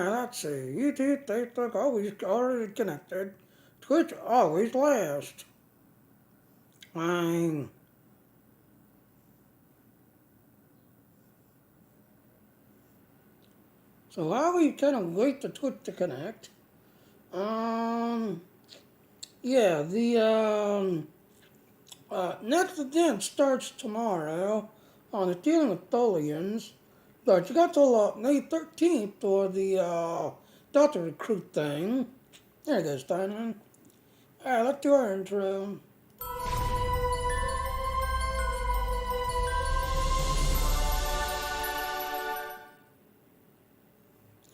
let's see. YouTube, Facebook, always already connected. Twitch, always last. Fine. So while we kind of wait for Twitch to connect, yeah, the next event starts tomorrow on the Dealing with Tholians. But you got till May 13th for the Delta Recruit thing. There it goes, Diamond. Alright, let's do our intro.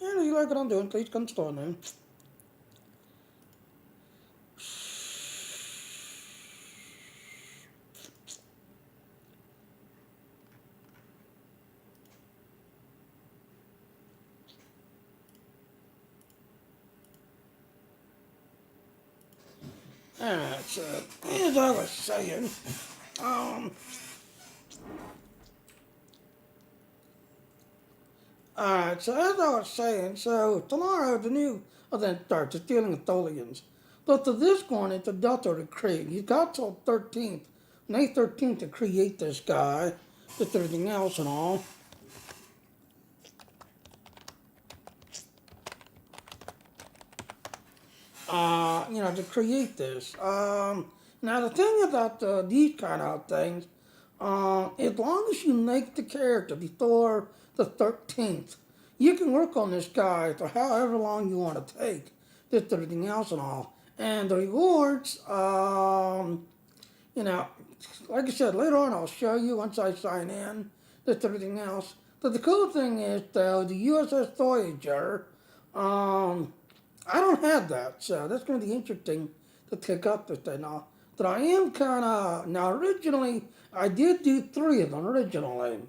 And if you like what I'm doing, please come store me. Alright, so as I was saying, alright, so as I was saying, so tomorrow the new event starts, it's dealing with Tholians. But to this one, it's a Delta Recruit. You got till 13th, May 13th to create this guy, with everything else and all. To create this. Now the thing about these kind of things, as long as you make the character before the 13th, you can work on this guy for however long you want to take, just everything else and all. And the rewards, like I said, later on I'll show you once I sign in, just everything else. But the cool thing is, though, the USS Voyager, I don't have that, so that's going to be interesting to pick up this thing now. But I am kind of, now originally, I did do 3 of them originally.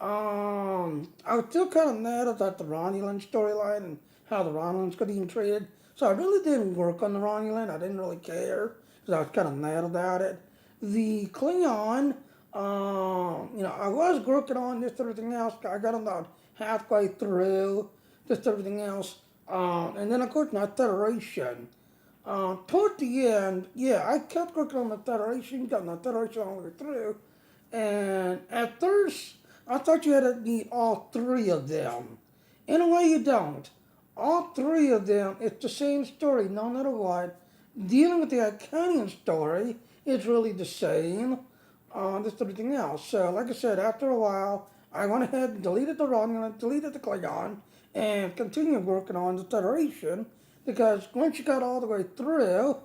I was still kind of mad about the Romulan storyline and how the Romulans could be treated. So I really didn't work on the Romulan. I didn't really care because I was kind of mad about it. The Klingon, I was working on this everything else. I got about halfway through just everything else. And then, of course, my Federation. Toward the end, yeah, I kept working on the Federation, got my Federation all the way through. And at first, I thought you had to meet all 3 of them. In a way, you don't. All 3 of them, it's the same story, no matter what. Dealing with the Iconian story is really the same. Just everything else. So, like I said, after a while, I went ahead and deleted the Romulan, deleted the Klingon, and continued working on the Federation, because once you got all the way through,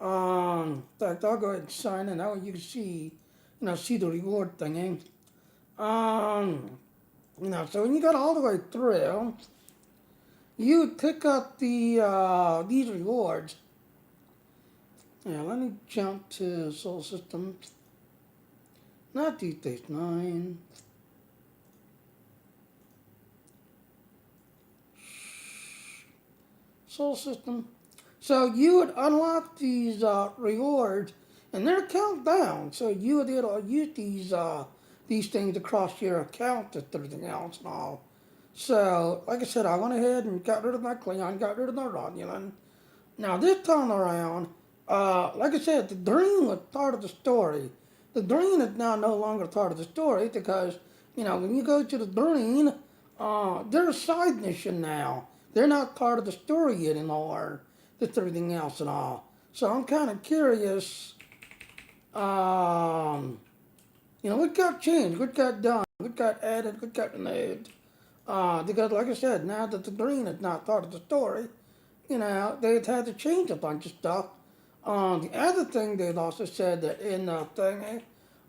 in fact, I'll go ahead and sign in. That way you can see, see the reward thingy. So when you got all the way through, you pick up these rewards. Yeah, let me jump to Solar System. Not Deep Space Nine. Solar System. So you would unlock these rewards, and they're count down. So you would use these things across your account and everything else and all. So, like I said, I went ahead and got rid of my Klingon, got rid of my Romulan. Now this time around, like I said, the dream was part of the story. The dream is now no longer part of the story because, when you go to the dream, they're a side mission now. They're not part of the story anymore. Just everything else and all. So I'm kind of curious, what got changed, what got done, what got added, what got removed. Because like I said, now that the green is not part of the story, they've had to change a bunch of stuff. The other thing they've also said that in the thing,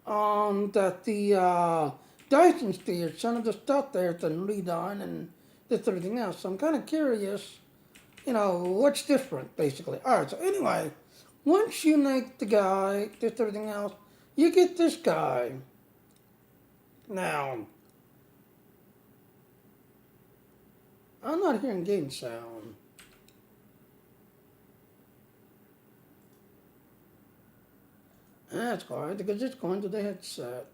that the Dyson sphere, some of the stuff there has been redone and just everything else. So I'm kind of curious, what's different, basically. Alright, so anyway, once you make the guy, just everything else, you get this guy. Now, I'm not hearing game sound. That's hard because it's going to the headset.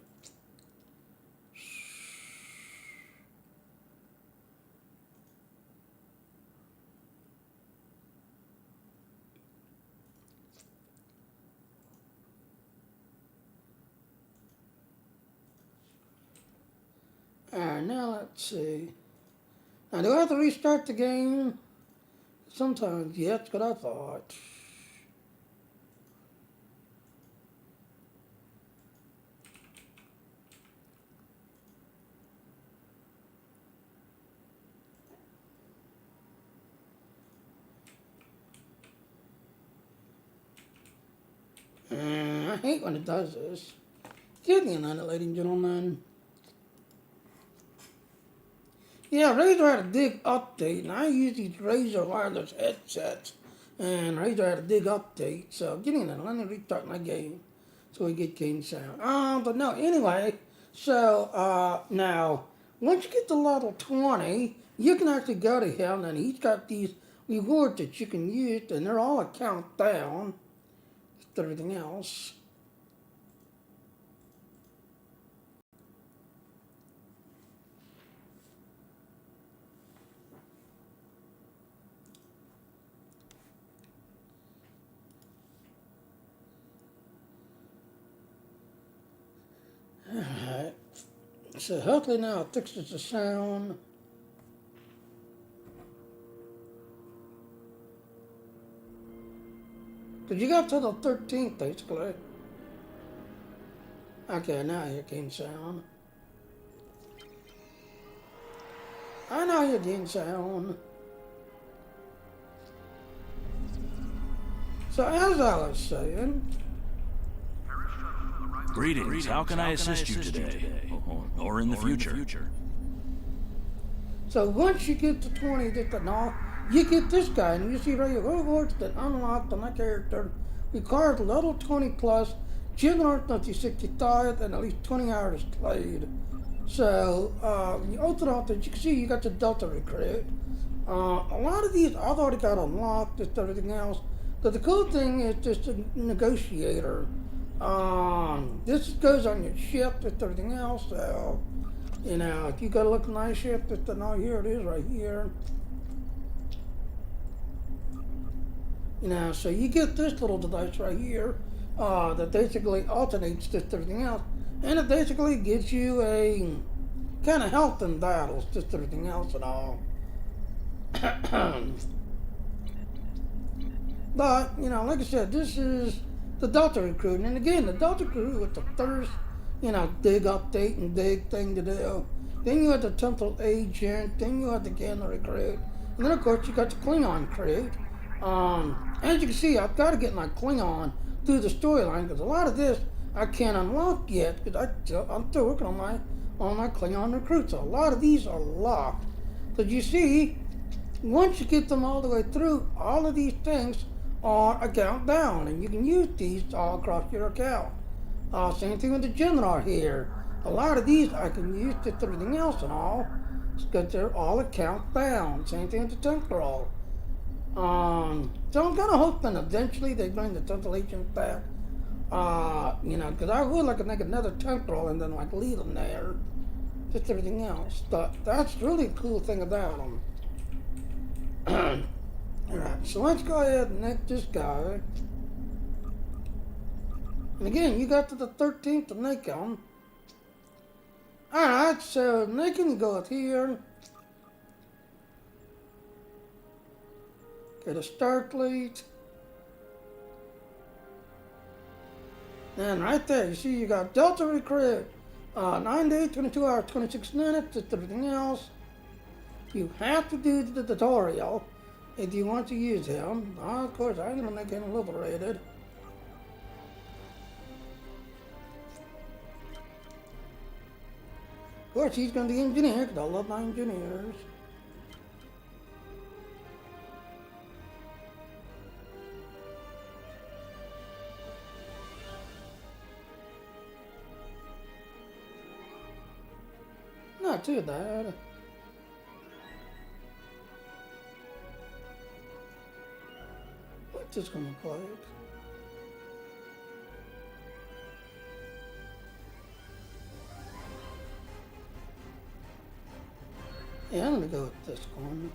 Alright, now let's see. Now, do I have to restart the game? Sometimes, yeah, that's what I thought. I hate when it does this. Getting on it, ladies and gentlemen. Yeah, Razer had a big update, and I use these Razer wireless headsets, and Razer had a big update. So getting in, let me restart my game so we get game sound. But no, anyway. So now, once you get to level 20, you can actually go to him, and he's got these rewards that you can use, and they're all a countdown to everything else. Alright. So hopefully now it fixes the sound. Because you got to the 13th, basically. Okay, now you can sound. I know you can sound. So as I was saying... Greetings. How can I assist you today? Or in the future? So once you get to 20, you get this guy, and you see right here, rewards that unlocked on that character requires level 20 plus, general 65, and at least 20 hours played. So, you open up that you can see you got the Delta Recruit. A lot of these I've already got unlocked, just everything else. But the cool thing is just a negotiator. This goes on your ship, just everything else. So, you know, if you got to look at my ship, just no, here it is right here. You know, so you get this little device right here that basically alternates just everything else. And it basically gives you a kind of health in battles, just everything else and all. But, you know, like I said, this is the Delta Recruit. And again, the Delta Recruit with the first, you know, big update and big thing to do. Then you had the Temple Agent, then you had the Gamma Recruit. And then, of course, you got the Klingon Recruit. As you can see, I've got to get my Klingon through the storyline because a lot of this I can't unlock yet because I'm still working on my Klingon recruits. So a lot of these are locked. But you see, once you get them all the way through, all of these things are a countdown, and you can use these all across your account. Same thing with the General here. A lot of these I can use just everything else and all because they're all a countdown. Same thing with the Temporal. So I'm kind of hoping eventually they bring the Temple Agent back. You know, because I would like to make another temporal and then like leave them there. Just everything else. But that's really a cool thing about them. Alright, so let's go ahead and make this guy. And again, you got to the 13th to make him. Alright, so making go up here. Get a start plate. And right there, you see you got Delta Recruit. 9 days, 22 hours, 26 minutes, just everything else. You have to do the tutorial if you want to use him. Of course, I'm going to make him liberated. Of course, he's going to be engineer, because I love my engineers. Not too bad. What's this gonna look like? Yeah, I'm gonna go with this one.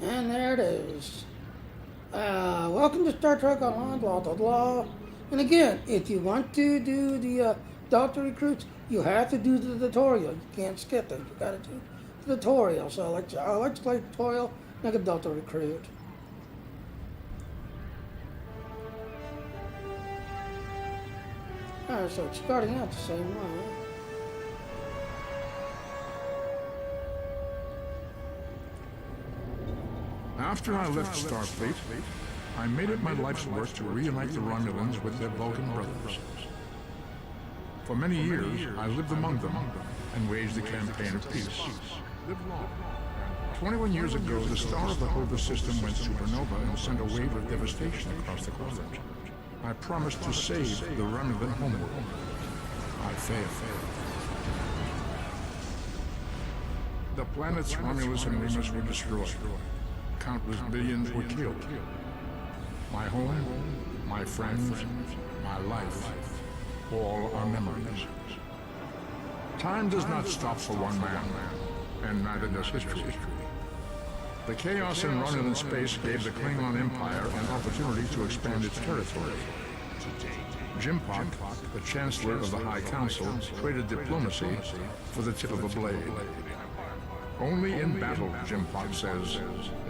And there it is. Welcome to Star Trek Online, blah, blah, blah. And again, if you want to do the Delta recruits, you have to do the tutorial. You can't skip it. You gotta do the tutorial. So I like to play tutorial, like a Delta recruit. Alright, so it's starting out the same way. After I left Starfleet, I made it my life's work to reunite the Romulans with their Vulcan brothers. For many years, I lived among them and waged a campaign of peace. 21 years ago, the star of the Hova system went supernova and sent a wave of devastation across the Quadrant. I promised to save the Romulan homeworld. I failed. The planets Romulus and Remus were destroyed. Countless billions were killed. My home, my friends, my life, all are memories. Time does not stop for one man, and neither does history. The chaos in Romulan space gave the Klingon Empire an opportunity to expand its territory. Jimpock, the Chancellor of the High Council, traded diplomacy for the tip of a blade. Only in battle, Jimpock says,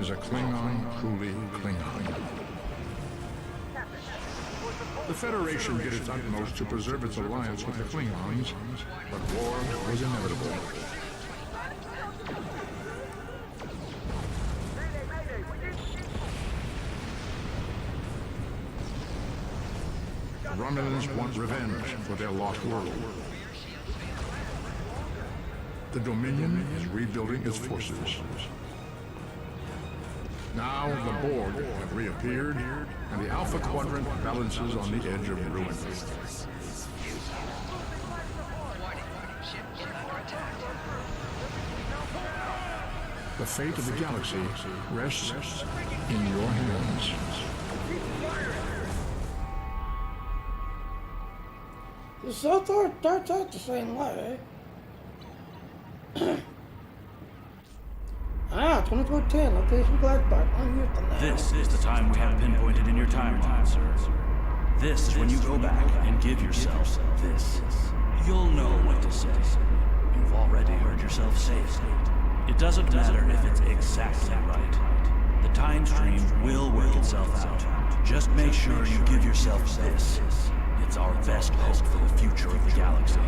is a Klingon truly Klingon. The Federation did its utmost to preserve its alliance with the Klingons, but war was inevitable. The Romulans want revenge for their lost world. The Dominion is rebuilding its forces. Now the Borg have reappeared, and the Alpha Quadrant balances on the edge of ruin. The fate of the galaxy rests in your hands. The Sothor starts out the same way. 2410, location Blackbot, on Houston now. This is the time we have pinpointed in your timeline, sir. This is when you go back and give yourself this. You'll know what to say. You've already heard yourself say it. It doesn't matter if it's exactly right. The time stream will work itself out. Just make sure you give yourself this. It's our best hope for the future of the galaxy.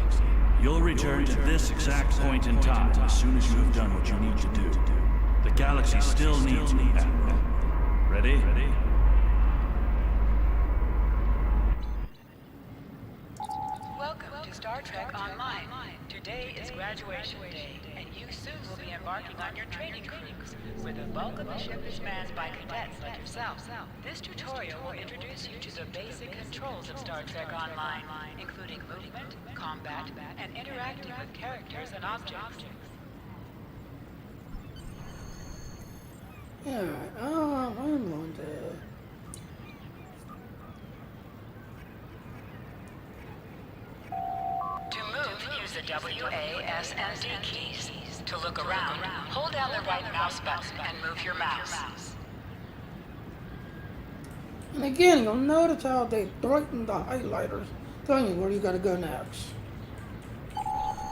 You'll return to this exact point in time as soon as you have done what you need to do. The galaxy still needs you, Admiral. Ready? Welcome to Star Trek Online. Today is graduation day, and you soon will be embarking on your training cruise, where the bulk of the ship is manned by cadets like yourself. This tutorial will introduce you to the basic controls of Star Trek Online, including movement, combat, and interacting with characters and objects. Yeah, I'm going to... To move, use the W, A, S, and D keys. To look around, hold down the right mouse button and move your mouse. And again, you'll notice how they brighten the highlighters, telling you where you gotta go next.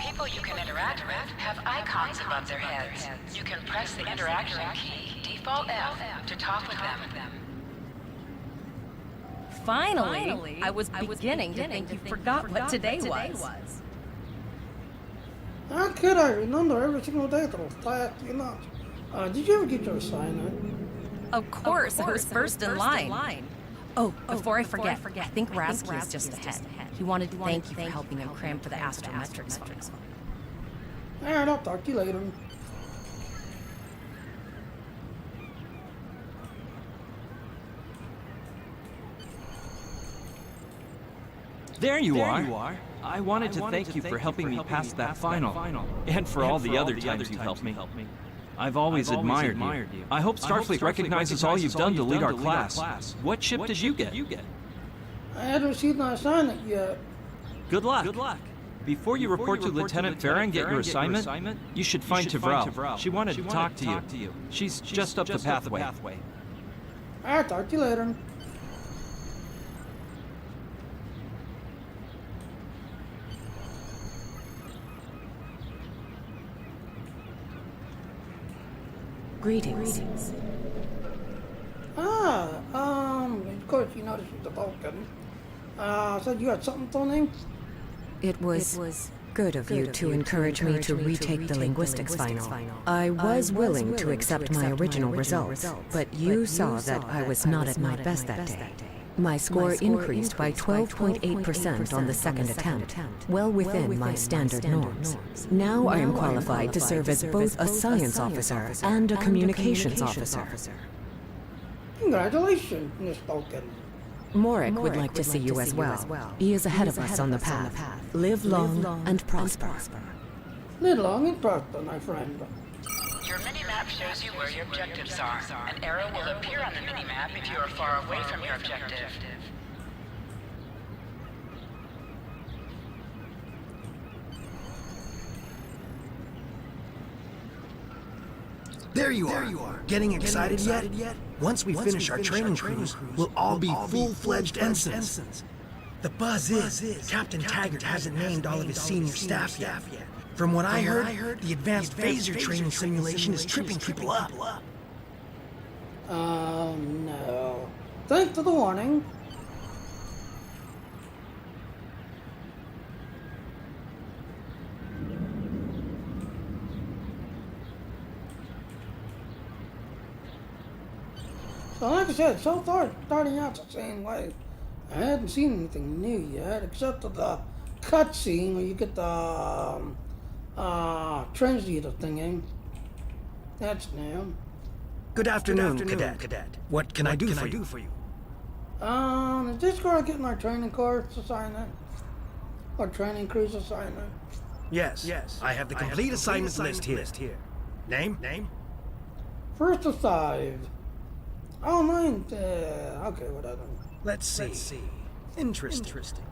People you can interact with have icons above their heads. You can press the interaction key, default F, to talk with them. Finally, I was beginning to think you forgot what today was. How could I remember every single day for the last few months? Did you ever get your assignment? Of course, I was first in line. Oh, before I forget, I think Rasky is just ahead. He wanted to thank you for helping him cram for the astrometrics fund. Alright, I'll talk to you later. There you are. I wanted to thank you for helping me pass that final, and for all the other times you've helped me. I've always admired you. I hope Starfleet recognizes all you've done to lead our class. What ship did you get? I haven't received my assignment yet. Good luck. Before you report to Lieutenant Farah and get your assignment, you should find Tavral. She wanted to talk to you. She's just up the pathway. Alright, talk to you later. Greetings. Of course you noticed she's a Vulcan. Said you had something for me? It was good of you to encourage me to retake the linguistics final. I was willing to accept my original results, but you saw that I was not at my best that day. My score increased by 12.8% on the second attempt, well within my standard norms. Now I am qualified to serve as both a science officer and a communications officer. Congratulations, Miss Vulcan. Morik would like to see you as well. He is ahead of us on the path. Live long and prosper. Live long and prosper, my friend. Your mini-map shows you where your objectives are. An arrow will appear on the mini-map if you are far away from your objective. There you are. Getting excited yet? Once we finish our training cruise, we'll all be full-fledged ensigns. The buzz is, Captain Taggart hasn't named all of his senior staff yet. From what I heard, the advanced phaser training simulation is tripping people up. Oh no. Thanks for the warning. So like I said, so far it's starting out the same way. I hadn't seen anything new yet, except for the cutscene where you get the translator thingy. That's new. Good afternoon, Cadet. What can I do for you? Is this where I get my training course assignment? Or training cruise assignment? Yes. I have the complete assignment list here. Name? First aside. Oh, mine. Okay, whatever. Let's see. Interesting.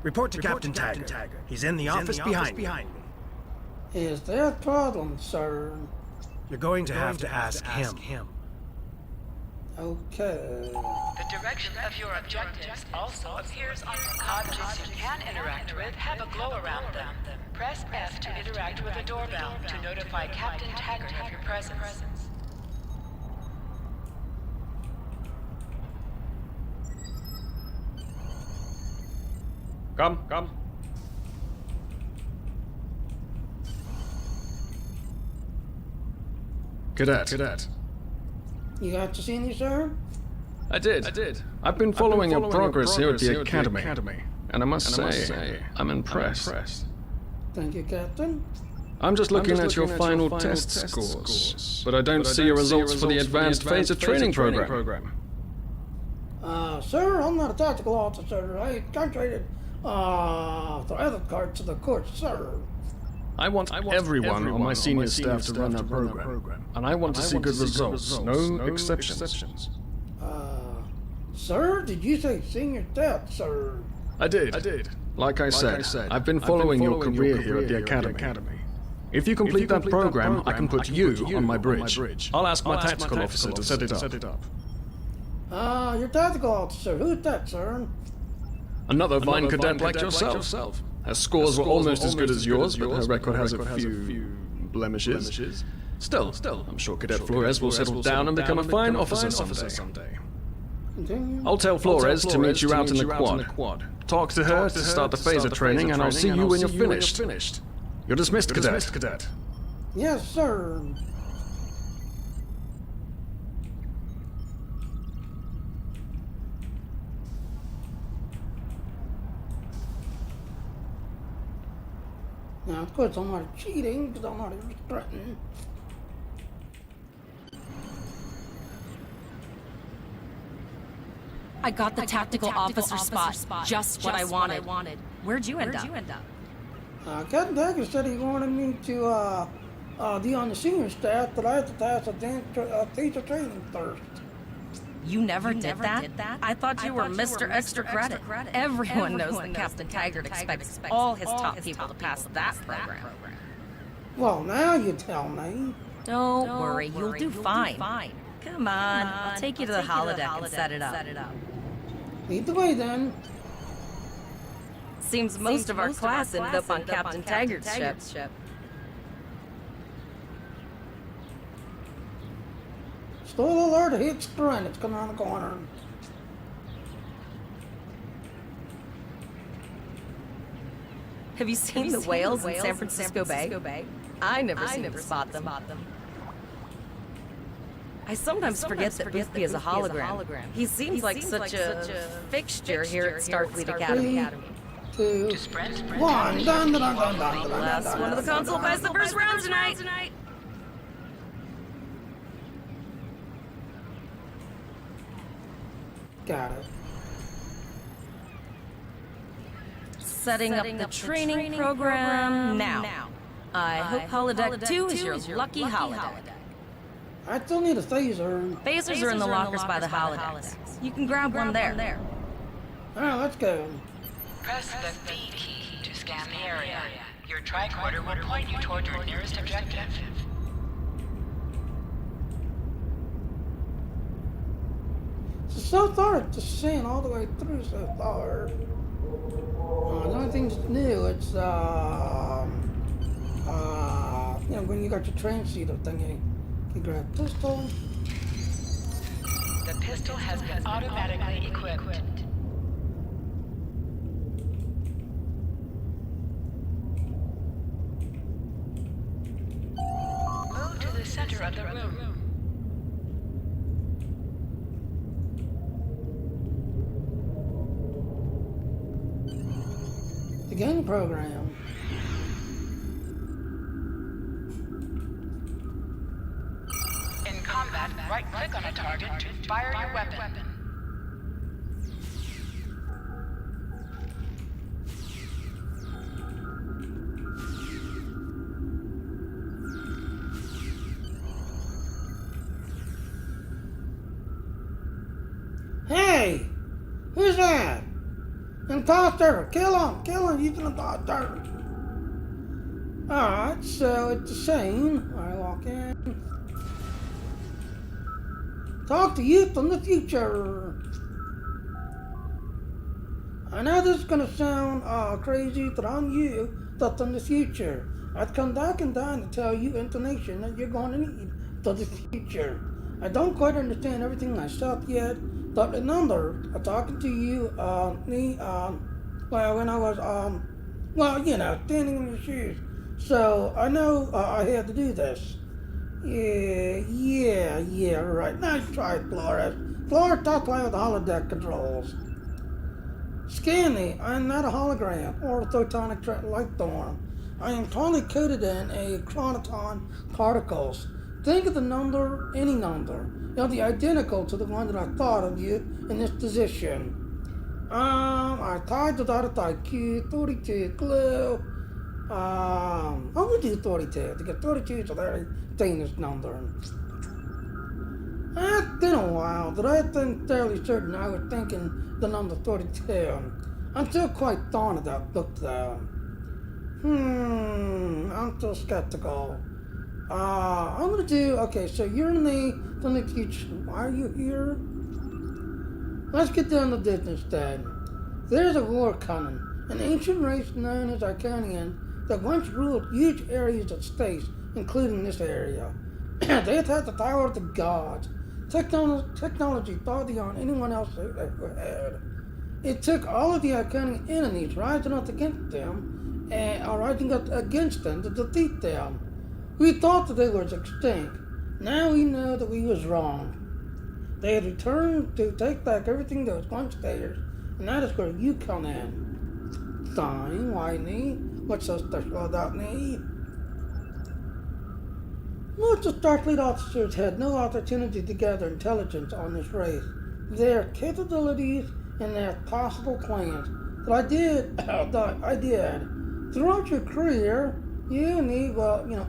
Report to Captain Taggart. He's in the office behind me. Is there a problem, sir? You're going to have to ask him. Okay. The direction of your objectives also appears on objects you can interact with have a glow around them. Press F to interact with a doorbell to notify Captain Taggart of your presence. Come. Cadet. You got to see me, sir? I did. I've been following your progress here at the Academy. And I must say, I'm impressed. Thank you, Captain. I'm just looking at your final test scores, but I don't see your results for the Advanced Phaser Training Program. Sir, I'm not a tactical officer. I contracted the other parts of the course, sir. I want everyone on my senior staff to run that program, and I want to see good results, no exceptions. Sir, did you say senior staff, sir? I did. Like I said, I've been following your career here at the Academy. If you complete that program, I can put you on my bridge. I'll ask my tactical officer to set it up. Your tactical officer. Who's that, sir? Another fine cadet like yourself. Her scores were almost as good as yours, but her record has a few blemishes. Still, I'm sure Cadet Flores will settle down and become a fine officer someday. Continue. I'll tell Flores to meet you out in the quad. Talk to her to start the phaser training, and I'll see you when you're finished. You're dismissed, Cadet. Yes, sir. Now, of course, I'm not cheating because I'm not threatening. I got the tactical officer spot. Just what I wanted. Where'd you end up? Captain Taggart said he wanted me to be on the senior staff, but I have to pass advanced phaser training first. You never did that? I thought you were Mr. Extra Credit. Everyone knows that Captain Taggart expects all his top people to pass that program. Well, now you tell me. Don't worry, you'll do fine. Come on, I'll take you to the holodeck and set it up. Lead the way then. Seems most of our class ended up on Captain Taggart's ship. Stool alert, hit sprint. It's coming around the corner. Have you seen the whales in San Francisco Bay? I never seem to spot them. I sometimes forget that Boothby is a hologram. He seems like such a fixture here at Starfleet Academy. 2, 1. Dun, dun, dun, dun, dun, dun, Last dun, one of the dun, console dun, buys the dun, first dun, round dun, tonight. Got it. Setting up the training program now. I hope Holodeck 2 is your lucky holodeck. I still need a phaser. Phasers are in the lockers by the holodecks. You can grab one there. Alright, let's go. Press the V key to scan the area. Your tricorder will point you toward your nearest objective. So far, it's just saying all the way through so far. The only thing that's new, it's, you know, when you got your transceiver thingy, you grab pistol. The pistol has been automatically equipped. Move to the center of the room. The game program. In combat, right-click on a target to fire your weapon. Hey! Who's that? Imposter! Kill him! He's an imposter! Alright, so it's the same. I walk in. Talk to you from the future. I know this is gonna sound crazy, but I'm you that's in the future. I've come back in time to tell you information that you're going to need for the future. I don't quite understand everything myself yet, but remember, I'm talking to you, well, when I was, well, you know, standing in your shoes. So, I know I had to do this. Yeah, right. Nice try, Flores. Flores, stop playing with the holodeck controls. Scan me. I'm not a hologram or a photonic light storm. I am totally coded in a chronoton particles. Think of the number, any number. It'll be identical to the one that I thought of you in this position. I tied the dotted IQ, 32 glue. I'm gonna do 32 to get 32 so they're saying this number. It's been a while, but I've been fairly certain I was thinking the number 32. I'm still quite fond of that book though. I'm still skeptical. I'm gonna do, okay, so you're in the future. Why are you here? Let's get down to business then. There's a war coming. An ancient race known as Arcanian that once ruled huge areas of space, including this area. They attacked the Tower of the Gods. Technology far beyond anyone else ever had. It took all of the Arcanian enemies rising up against them, to defeat them. We thought that they were extinct. Now we know that we was wrong. They had returned to take back everything that was once theirs, and that is where you come in. Fine, why me? What's so special about me? Most of Starfleet officers had no opportunity to gather intelligence on this race, their capabilities, and their possible plans. But I did. Throughout your career, you and me,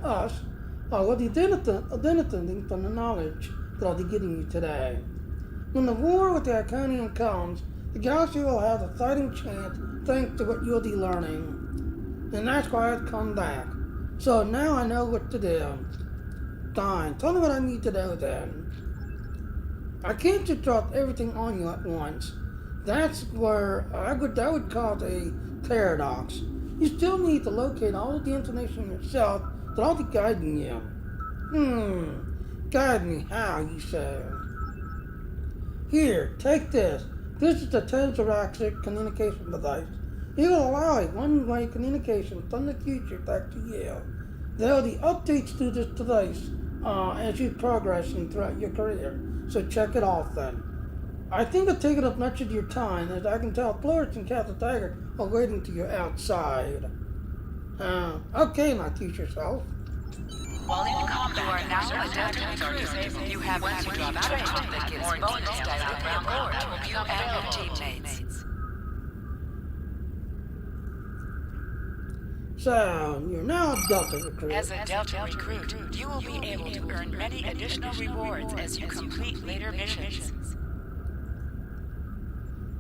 us, will be benefiting from the knowledge that I'll be giving you today. When the war with the Iconian comes, the galaxy will have a fighting chance thanks to what you'll be learning. And that's why I've come back. So now I know what to do. Fine, tell me what I need to do then. I can't just drop everything on you at once. That's where that would cause a paradox. You still need to locate all of the information yourself that I'll be guiding you. Guide me how, you say? Here, take this. This is the Tesseract communication device. It will allow a one-way communication from the future back to you. There will be updates to this device as you progress throughout your career, so check it off then. I think I've taken up much of your time, as I can tell Florence and Captain Tiger are waiting to you outside. Okay, now teach yourself. While in combat, you are now adapting to disabled. You have once you drop training that gives bonus stats around board to you and your teammates. So, you're now a Delta recruit. As a Delta recruit, you will be able to earn many additional rewards as you complete later missions.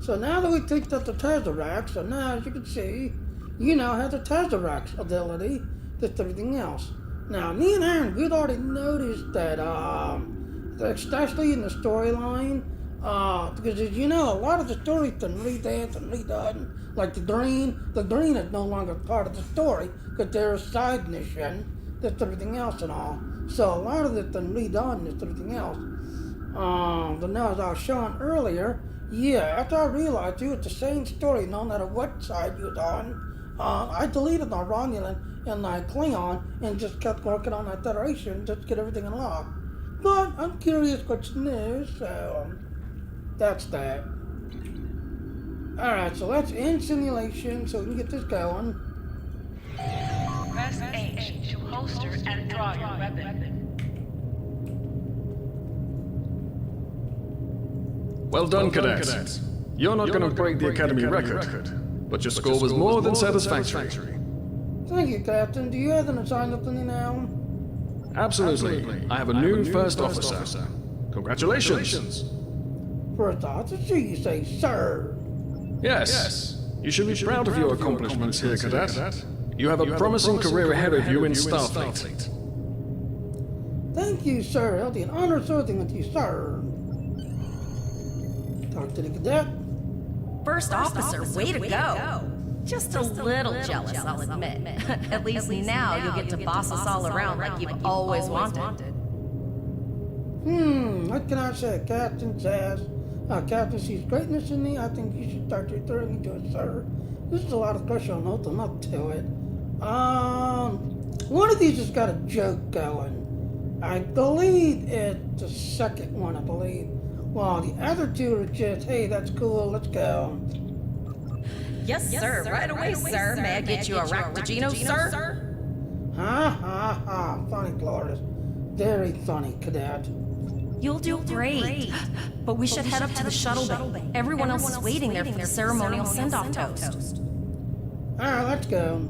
So now that we picked up the Tesseract, so now as you can see, you now have the Tesseract ability, just everything else. Now, me and Aaron, we'd already noticed that, especially in the storyline, because as you know, a lot of the story's been revamped and redone. Like the Green is no longer part of the story, because they're a side mission, just everything else and all. So a lot of it's been redone, just everything else. But now, as I was showing earlier, yeah, after I realized it was the same story, no matter what side you was on, I deleted my Romulan and my Klingon and just kept working on my Federation just to get everything unlocked. But I'm curious what's new, so that's that. Alright, so let's end simulation so we can get this going. Press H to holster and draw your weapon. Well done, cadets. You're not going to break the Academy record, but your score was more than satisfactory. Thank you, Captain. Do you have an assignment for me now? Absolutely. I have a new first officer. Congratulations. First officer, you say, sir. Yes. You should be proud of your accomplishments here, cadet. You have a promising career ahead of you in Starfleet. Thank you, sir. It'll be an honor serving with you, sir. Talk to the cadet. First officer, way to go. Just a little jealous, I'll admit. At least now you'll get to boss us all around like you've always wanted. What can I say? Captain says, Captain sees greatness in me. I think you should start referring me to it, sir. This is a lot of pressure on open up to it. One of these has got a joke going. I believe it's the second one, I believe. Well, the other two are just, hey, that's cool, let's go. Yes, sir. Right away, sir. May I get you a Ractigino, sir? Ha, ha, ha. Funny, Flores. Very funny, cadet. You'll do great. But we should head up to the shuttle bay. Everyone else is waiting there for the ceremonial send-off toast. Alright, let's go.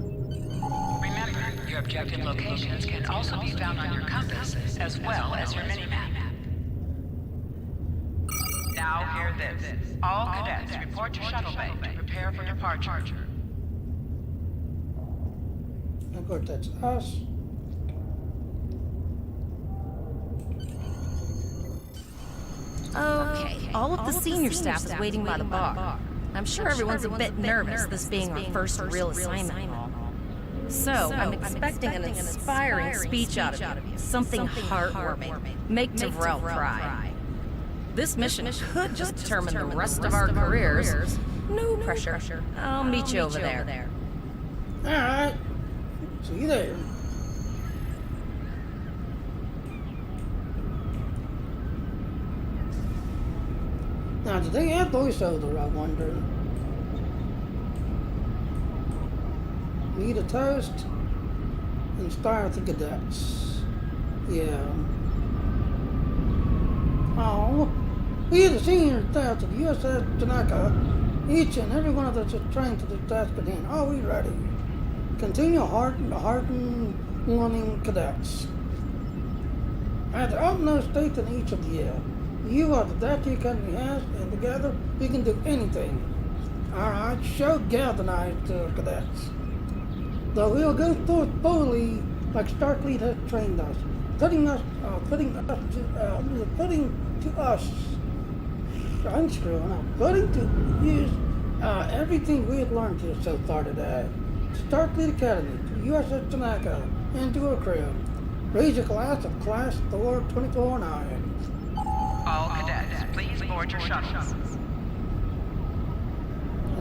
Remember, your objective locations can also be found on your compass, as well as your minimap. Now hear this. All cadets report to shuttle bay to prepare for departure. Of course, that's us. Okay, all of the senior staff is waiting by the bar. I'm sure everyone's a bit nervous, this being our first real assignment. So, I'm expecting an inspiring speech out of you, something heartwarming. Make Tavrel cry. This mission could just determine the rest of our careers. No pressure. I'll meet you over there. Alright. See you there. Now, do they have voiceover, I wonder? Need a toast? Inspire the cadets. Yeah. Oh. We, the senior staff of the USS Tanaka, each and every one of us is trained to the task at hand. Are we ready? Continue heartening cadets. I have the utmost faith in each of you. You are the Data Academy has, and together we can do anything. Alright, show galvanize the cadets. Though we'll go through it fully like Starfleet has trained us, putting to use everything we have learned here so far today. Starfleet Academy, to USS Tanaka, and to her crew. Raise a class of Class Thor 24-9. All cadets, please board your shuttles.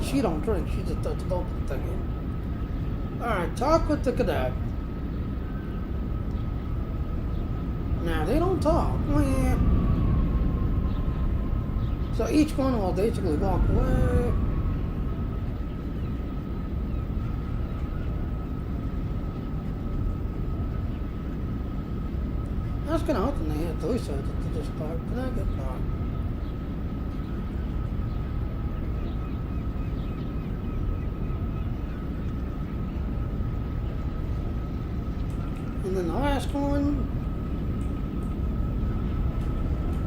She don't drink, she just does the open thing. Alright, talk with the cadet. Now, they don't talk. So each one will basically walk away. I was kind of hoping they had voice actors to this part, but I guess not. And then the last one.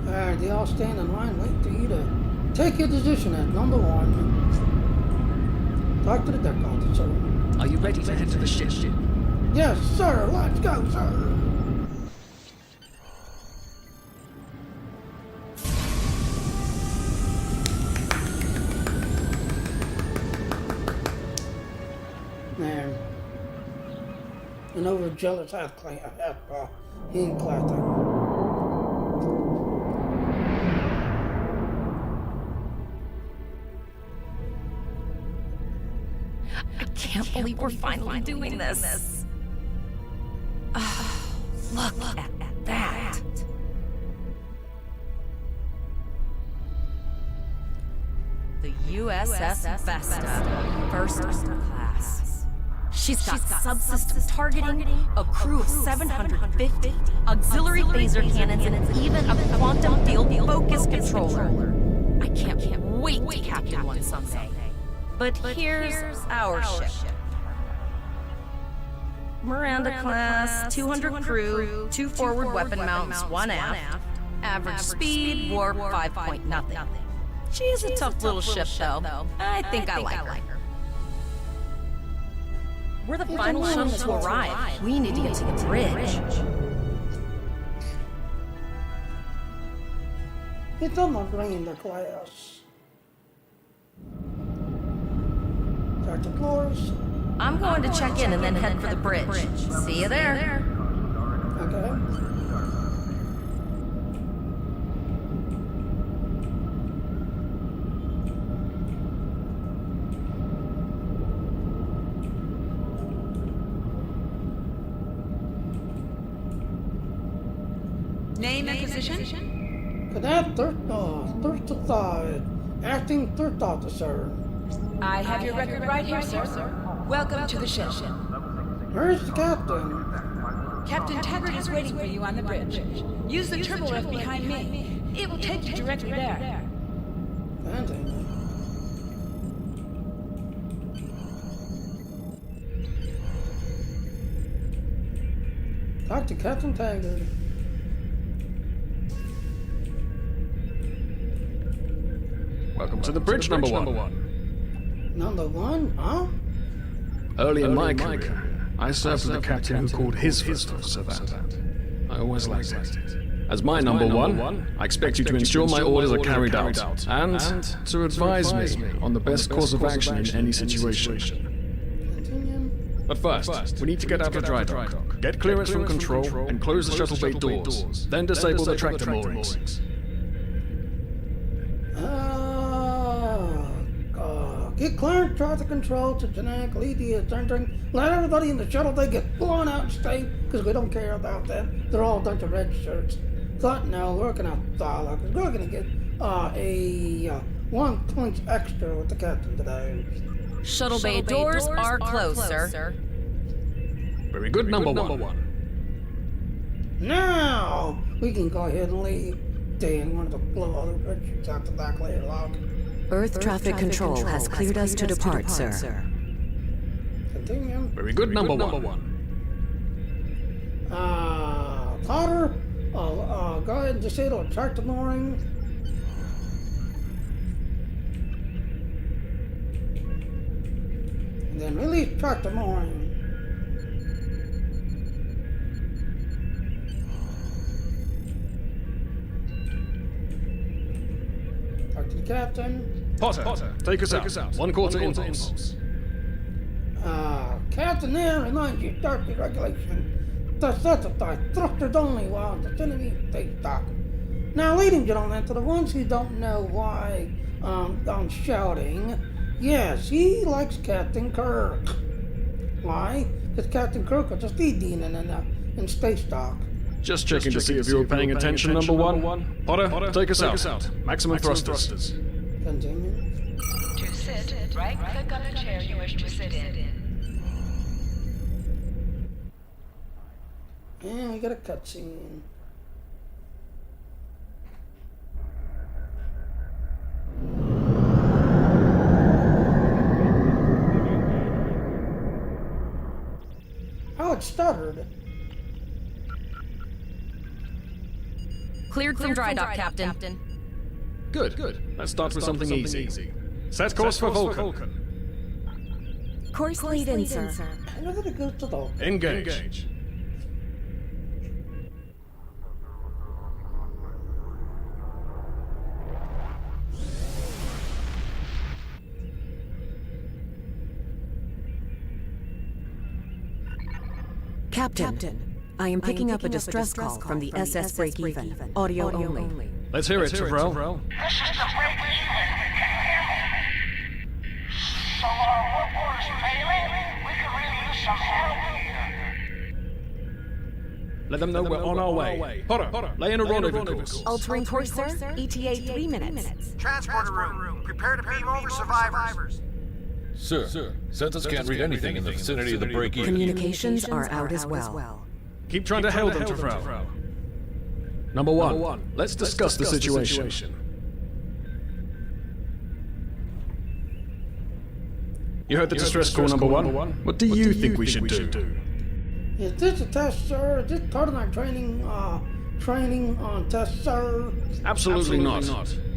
Alright, they all stand in line, wait for you to take your position at number 1. Talk to the deck officer. Are you ready to head to the ship? Yes, sir, let's go, sir. There. An overjealous hand clapping. I can't believe we're finally doing this. Oh, look at that. The USS Vesta, first class. She's got subsystem targeting, a crew of 750, auxiliary phaser cannons, and even a quantum field focus controller. I can't wait to captain one someday. But here's our ship. Miranda class, 200 crew, 2 forward weapon mounts, 1 aft. Average speed, warp 5 nothing. She's a tough little ship, though. I think I like her. We're the final shuttle to arrive. We need to get to the bridge. It's almost bringing the class. Dr. Flores. I'm going to check in and then head for the bridge. See you there. Okay. Name and position? Cadet Third Aside, Acting Third Officer. I have your record right here, sir. Welcome to the ship. Where's the captain? Captain Taggart is waiting for you on the bridge. Use the turbo lift behind me. It will take you directly there. Fantastic. Talk to Captain Taggart. Welcome to the bridge, number one. Number 1, huh? Early in my career, I served with a captain who called his first officer that. I always liked it. As my number one, I expect you to ensure my orders are carried out, and to advise me on the best course of action in any situation. Continue. But first, we need to get out of dry dock, get clearance from control, and close the shuttle bay doors, then disable the tractor moorings. Get clearance, traffic control to Janak, lead the attention. Let everybody in the shuttle, they get blown out and stay, because we don't care about them. They're all a bunch of red shirts. Thought, no, we're gonna dialogue, because we're gonna get a 1 point extra with the captain today. Shuttle bay doors are closed, sir. Very good, number one. Now, we can go ahead and leave. Dan wanted to blow all the red shirts out the back layer lock. Earth traffic control has cleared us to depart, sir. Continue. Very good, number one. Potter, go ahead and disable attractive mooring. And then release attractive mooring. Talk to the captain. Potter, take us out. 1 quarter impulse. Captain there reminds you Starfleet regulation. The specified thrusters only while in the vicinity of space dock. Now, ladies and gentlemen, to the ones who don't know why I'm shouting, yes, he likes Captain Kirk. Why? Because Captain Kirk was a speed demon in space dock. Just checking to see if you were paying attention, number one. Potter, take us out. Maximum thrusters. Continue. To sit, right-click on the chair you wish to sit in. And we got a cutscene. Oh, it stuttered. Cleared from dry dock, Captain. Good. Let's start with something easy. Set course for Vulcan. Course lead in, sir. I know that it goes to the... Engage. Captain, I am picking up a distress call from the SS Break-Even. Audio only. Let's hear it, Tyrell. This is the break-even. So our work is failing. We could really use some help here. Let them know we're on our way. Potter, lay in a rendezvous course. Altering course, sir. ETA 3 minutes. Transporter room. Prepare to beam over survivors. Sir, Census can't read anything in the vicinity of the break-even. Communications are out as well. Keep trying to hail them, Tyrell. Number one, let's discuss the situation. You heard the distress call, number one? What do you think we should do? Is this a test, sir? Is this part of my training on test, sir? Absolutely not.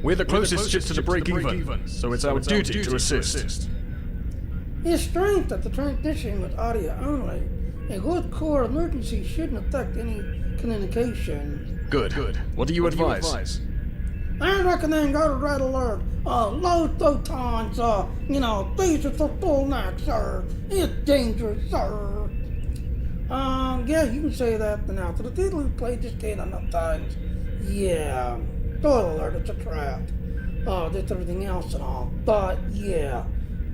We're the closest ship to the break-even, so it's our duty to assist. It's strange that the transmission was audio only. A good core emergency shouldn't affect any communication. Good. What do you advise? I recommend go to red alert. Low photons, these are for full neck, sir. It's dangerous, sir. Yeah, you can say that now. To the people who played this game enough times, yeah, total alert, it's a trap. Just everything else and all. But, yeah.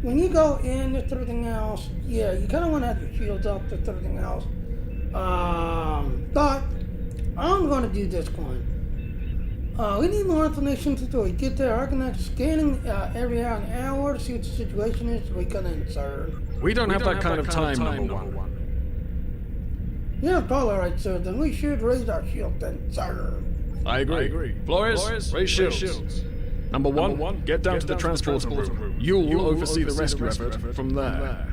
When you go in, just everything else, yeah, you kind of want to have your shields up, just everything else. But I'm going to do this one. We need more information before we get there. I can scanning every hour and hour to see what the situation is. We can insert. We don't have that kind of time, number one. Yeah, probably right, sir. Then we should raise our shield then, sir. I agree. Flores, raise shields. Number one, get down to the transporter room. You'll oversee the rescue effort from there.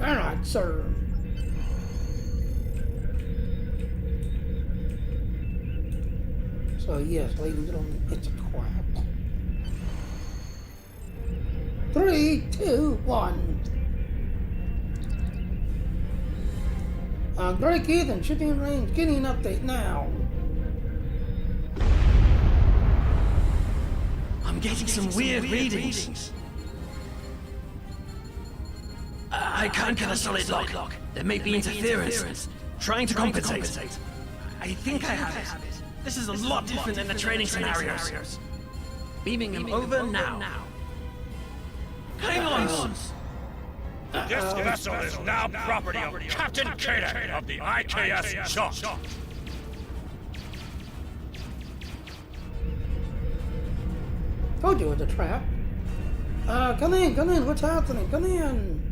All right, sir. So yes, ladies and gentlemen, it's a trap. 3, 2, 1. Drake Ethan, shipping range, getting an update now. I'm getting some weird readings. I can't get a solid lock. There may be interference. Trying to compensate. I think I have it. This is a lot different than the training scenarios. Beaming them over now. Hang on! This vessel is now property of Captain Cater of the IKS Jot. Told you it was a trap. Come in, what's happening? Come in.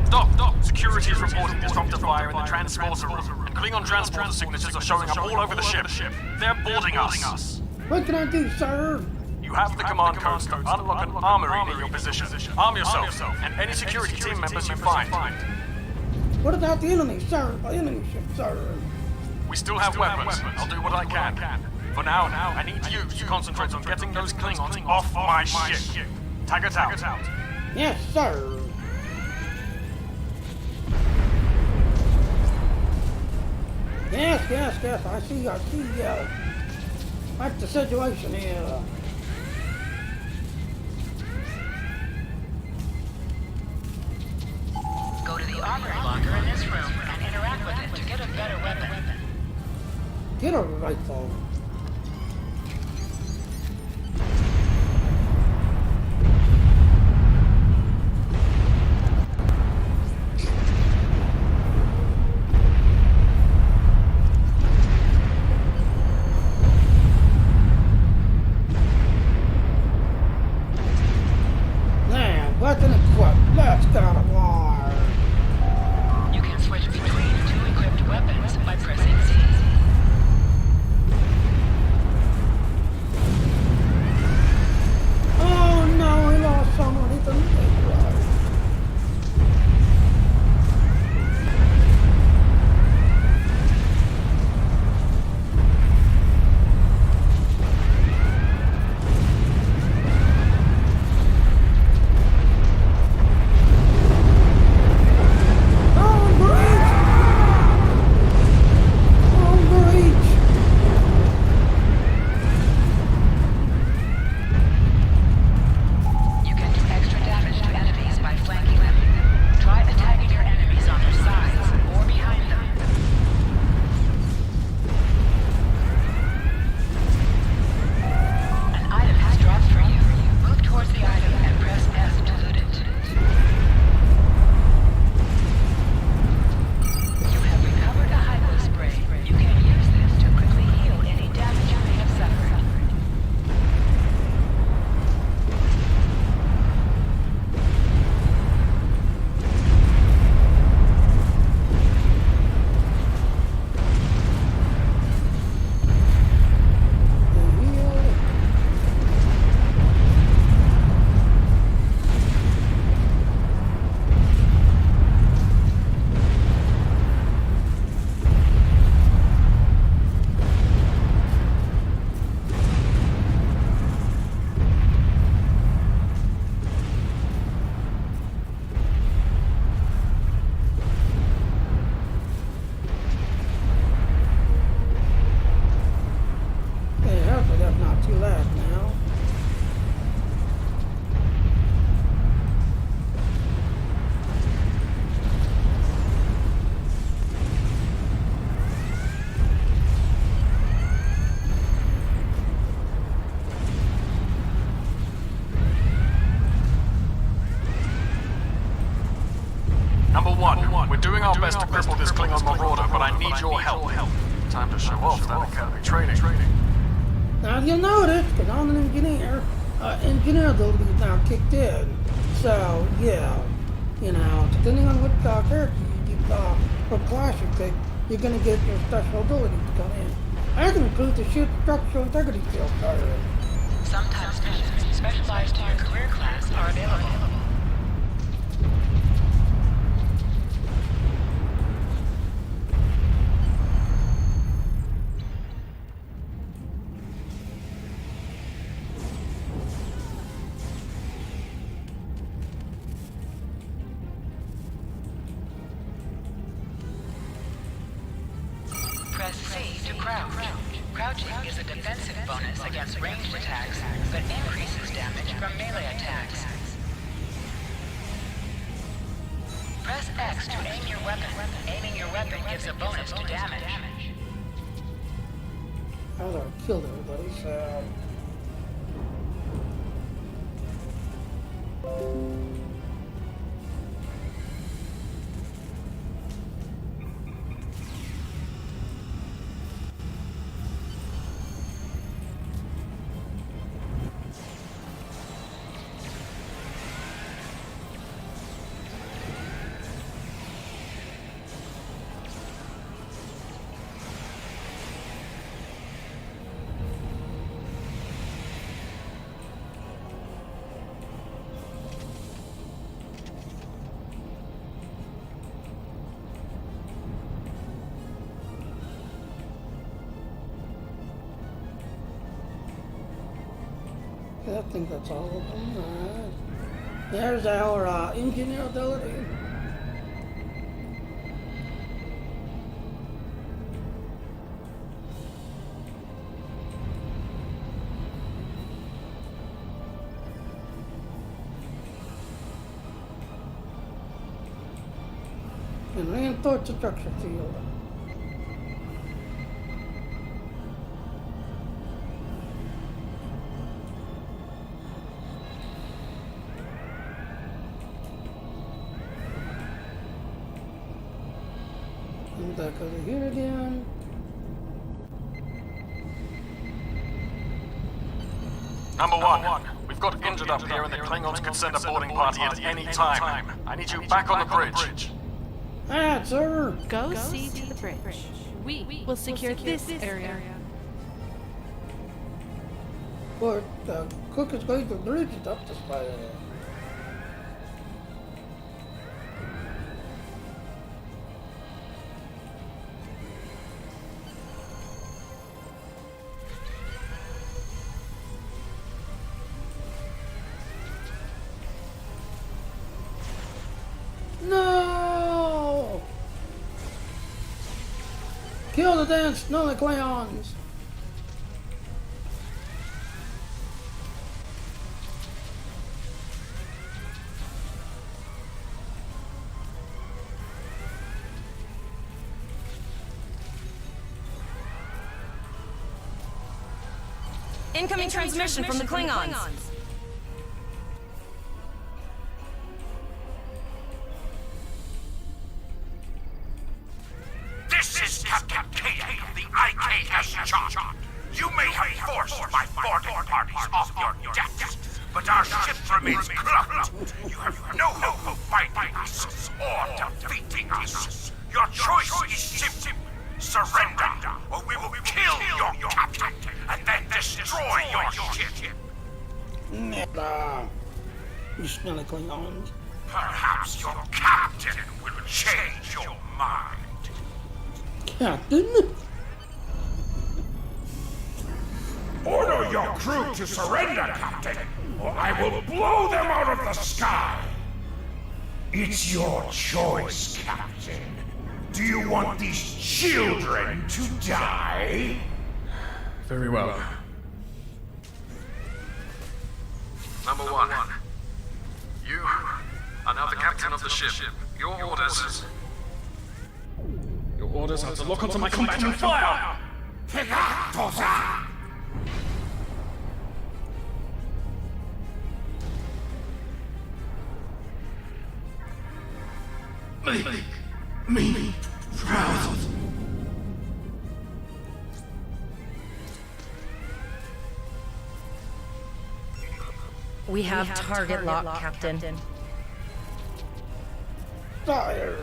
Stop! Security is reporting disruptive fire in the transporter room, and Klingon transporter signatures are showing up all over the ship. They're boarding us. What can I do, sir? You have the command codes to unlock an armory near your position. Arm yourself, and any security team members you find. What about the enemy, sir? The enemy ship, sir. We still have weapons. I'll do what I can. For now, I need you to concentrate on getting those Klingons off my ship. Taggart out. Yes, sir. Yes, I see, what's the situation here? Go to the armory locker in this room and interact with it to get a better weapon. Get a rifle. Weapon equipped. Let's go to war. You can switch between 2 equipped weapons by pressing Z. Oh no, I lost someone. He didn't think right. We're doing our best to cripple this Klingon marauder, but I need your help. Time to show off that academy training. Now you'll notice, because I'm an engineer, engineer ability is now kicked in. So, yeah, you know, depending on what character what class you pick, you're going to get your special ability to come in. I can improve the ship's structural integrity field further. Sometimes missions specialized to your career class are available. Press C to crouch. Crouching is a defensive bonus against ranged attacks, but increases damage from melee attacks. Press X to aim your weapon. Aiming your weapon gives a bonus to damage. I was already killed everybody, so... I think that's all of them. Alright. There's our engineer ability. And reinforce the structure field. And back over here again. Number one, we've got injured up here and the Klingons could send a boarding party at any time. I need you back on the bridge. Ah, sir. Go see to the bridge. We will secure this area. But the cook is going to bridge it up this way. No! Kill the dance, none of the Klingons. Incoming transmission from the Klingons. This is Captain Kate of the IKS Chart. You may have forced my boarding parties off your decks, but our ship remains cloaked. You have no hope of fighting us or defeating us. Your choice is simple. Surrender, or we will kill your captain and then destroy your ship. Never. You smell the Klingons. Perhaps your captain will change your mind. Captain? Order your crew to surrender, Captain, or I will blow them out of the sky. It's your choice, Captain. Do you want these children to die? Very well. Number one, you are now the captain of the ship. Your orders are to lock onto my combat and fire! Make me proud. We have target lock, Captain. Fire!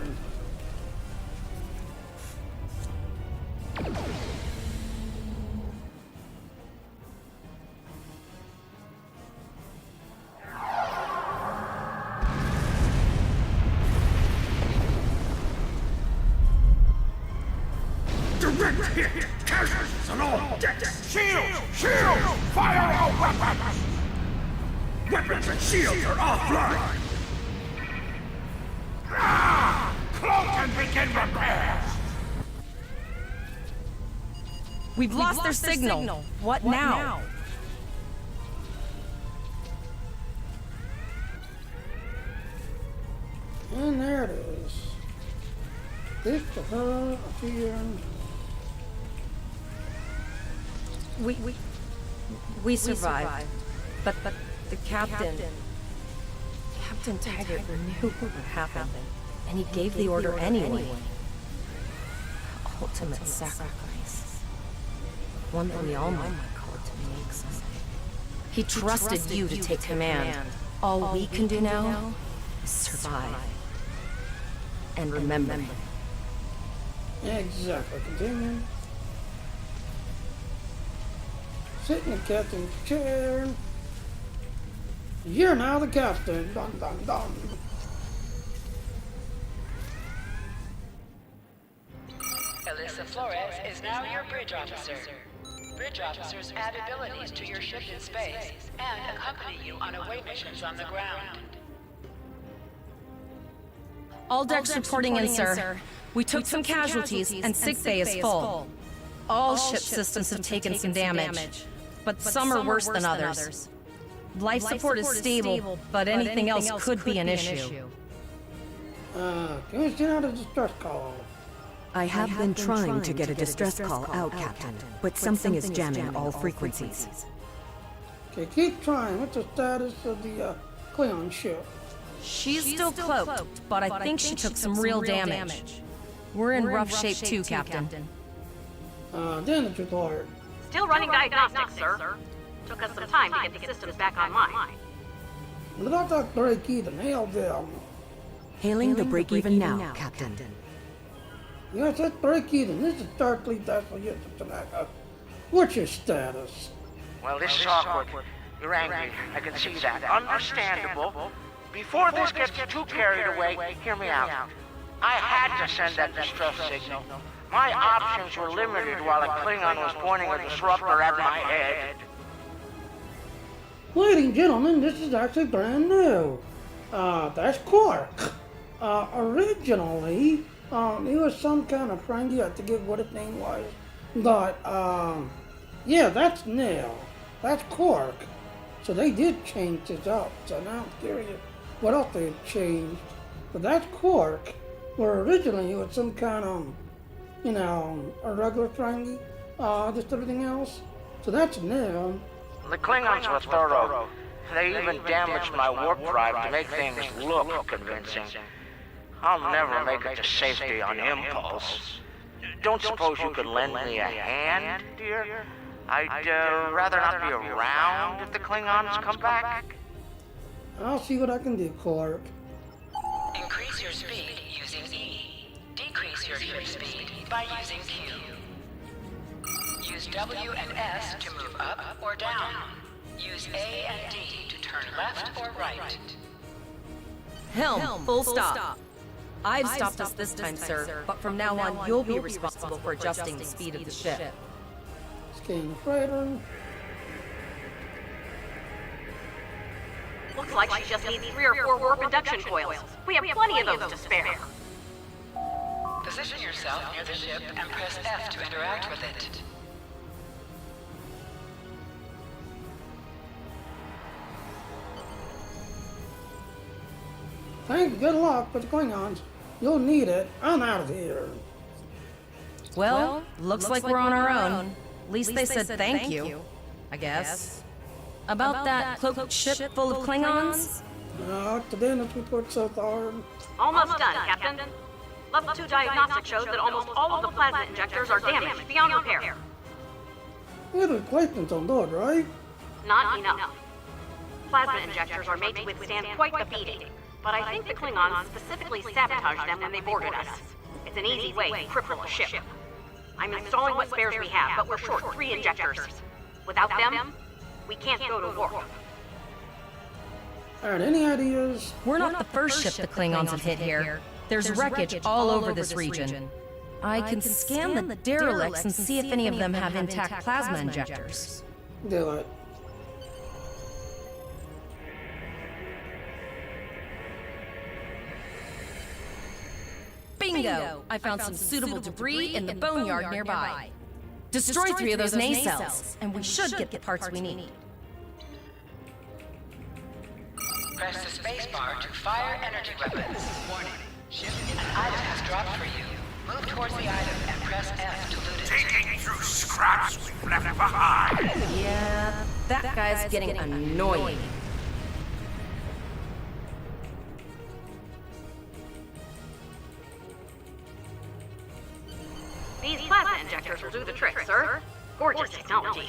Direct hit! Casualties on all decks! Shields! Shields! Fire all weapons! Weapons and shields are offline! Cloak and begin repairs! We've lost their signal. What now? And there it is. This to her here. We survived. But the Captain Taggart knew what would happen. And he gave the order anyway. Ultimate sacrifice. One that we all might call it to make something. He trusted you to take command. All we can do now is survive. And remember. Exactly. Continue. Sit in the captain's chair. You're now the captain. Dun dun dun. Alyssa Flores is now your bridge officer. Bridge officers add abilities to your ship in space and accompany you on away missions on the ground. All decks reporting in, sir. We took some casualties, and sickbay is full. All ship systems have taken some damage, but some are worse than others. Life support is stable, but anything else could be an issue. Can we send out a distress call? I have been trying to get a distress call out, Captain, but something is jamming all frequencies. Okay, keep trying. What's the status of the Klingon ship? She's still cloaked, but I think she took some real damage. We're in rough shape too, Captain. Damage report. Still running diagnostics, sir. Took us some time to get the systems back online. What about that break-even? Hail them. Hailing the break-even now, Captain. Yes, that's break-even. This is Starfleet Vessel Tanaka. What's your status? Well, this is awkward. You're angry. I can see that. Understandable. Before this gets too carried away, hear me out. I had to send that distress signal. My options were limited while a Klingon was pointing a disruptor at my head. Ladies and gentlemen, this is actually brand new. That's Quark. Originally, he was some kind of Ferengi, I forget what his name was. But, yeah, that's new. That's Quark. So they did change this up. So now I'm curious what else they've changed. But that's Quark, where originally he was some kind of, you know, a regular Ferengi, just everything else. So that's new. The Klingons were thorough. They even damaged my warp drive to make things look convincing. I'll never make it to safety on impulse. Don't suppose you could lend me a hand, dear? I'd rather not be around if the Klingons come back. I'll see what I can do, Quark. Increase your speed using E. Decrease your ship speed by using Q. Use W and S to move up or down. Use A and D to turn left or right. Helm, full stop. I've stopped us this time, sir, but from now on, you'll be responsible for adjusting the speed of the ship. Scan the freighter. Looks like she just needs 3 or 4 warp induction coils. We have plenty of those to spare. Position yourself near the ship and press F to interact with it. Thank you. Good luck with the Klingons. You'll need it. I'm out of here. Well, looks like we're on our own. At least they said thank you, I guess. About that cloaked ship full of Klingons? Today in this report so far. Almost done, Captain. Level 2 diagnostic shows that almost all of the plasma injectors are damaged beyond repair. We have replacements on board, right? Not enough. Plasma injectors are made to withstand quite the beating, but I think the Klingons specifically sabotaged them when they boarded us. It's an easy way to cripple a ship. I'm installing what spares we have, but we're short 3 injectors. Without them, we can't go to warp. Alright, any ideas? We're not the first ship the Klingons have hit here. There's wreckage all over this region. I can scan the derelicts and see if any of them have intact plasma injectors. Do it. Bingo! I found some suitable debris in the boneyard nearby. Destroy 3 of those nacelles, and we should get the parts we need. Press the spacebar to fire energy weapons. Warning. Ship an item has dropped for you. Move towards the item and press F to loot it. Taking through scraps we've left behind. Yeah, that guy's getting annoying. These plasma injectors will do the trick, sir. Gorgeous technology.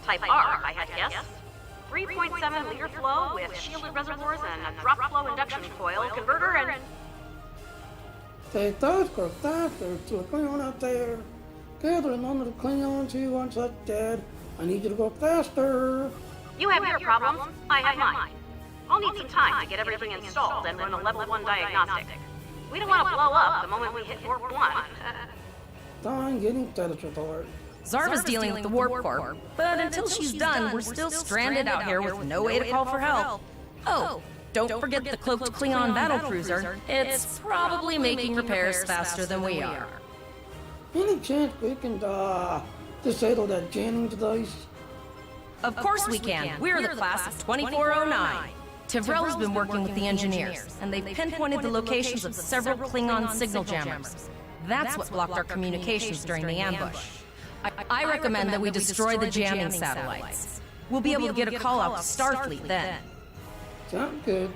Type R, I had guessed. 3.7 liter flow with shielded reservoirs and a drop flow induction coil converter and... Take those go faster to a Klingon out there. Gather none of the Klingons who wants us dead. I need you to go faster. You have your problems, I have mine. I'll need some time to get everything installed and run a level 1 diagnostic. We don't want to blow up the moment we hit warp 1. Fine, getting status report. Zarva's dealing with the Warp Core, but until she's done, we're still stranded out here with no way to call for help. Oh, don't forget the cloaked Klingon battlecruiser. It's probably making repairs faster than we are. Any chance we can disable that jamming device? Of course we can. We're the class of 2409. Tivrel's been working with the engineers, and they've pinpointed the locations of several Klingon signal jammers. That's what blocked our communications during the ambush. I recommend that we destroy the jamming satellites. We'll be able to get a call out to Starfleet then. Sounds good.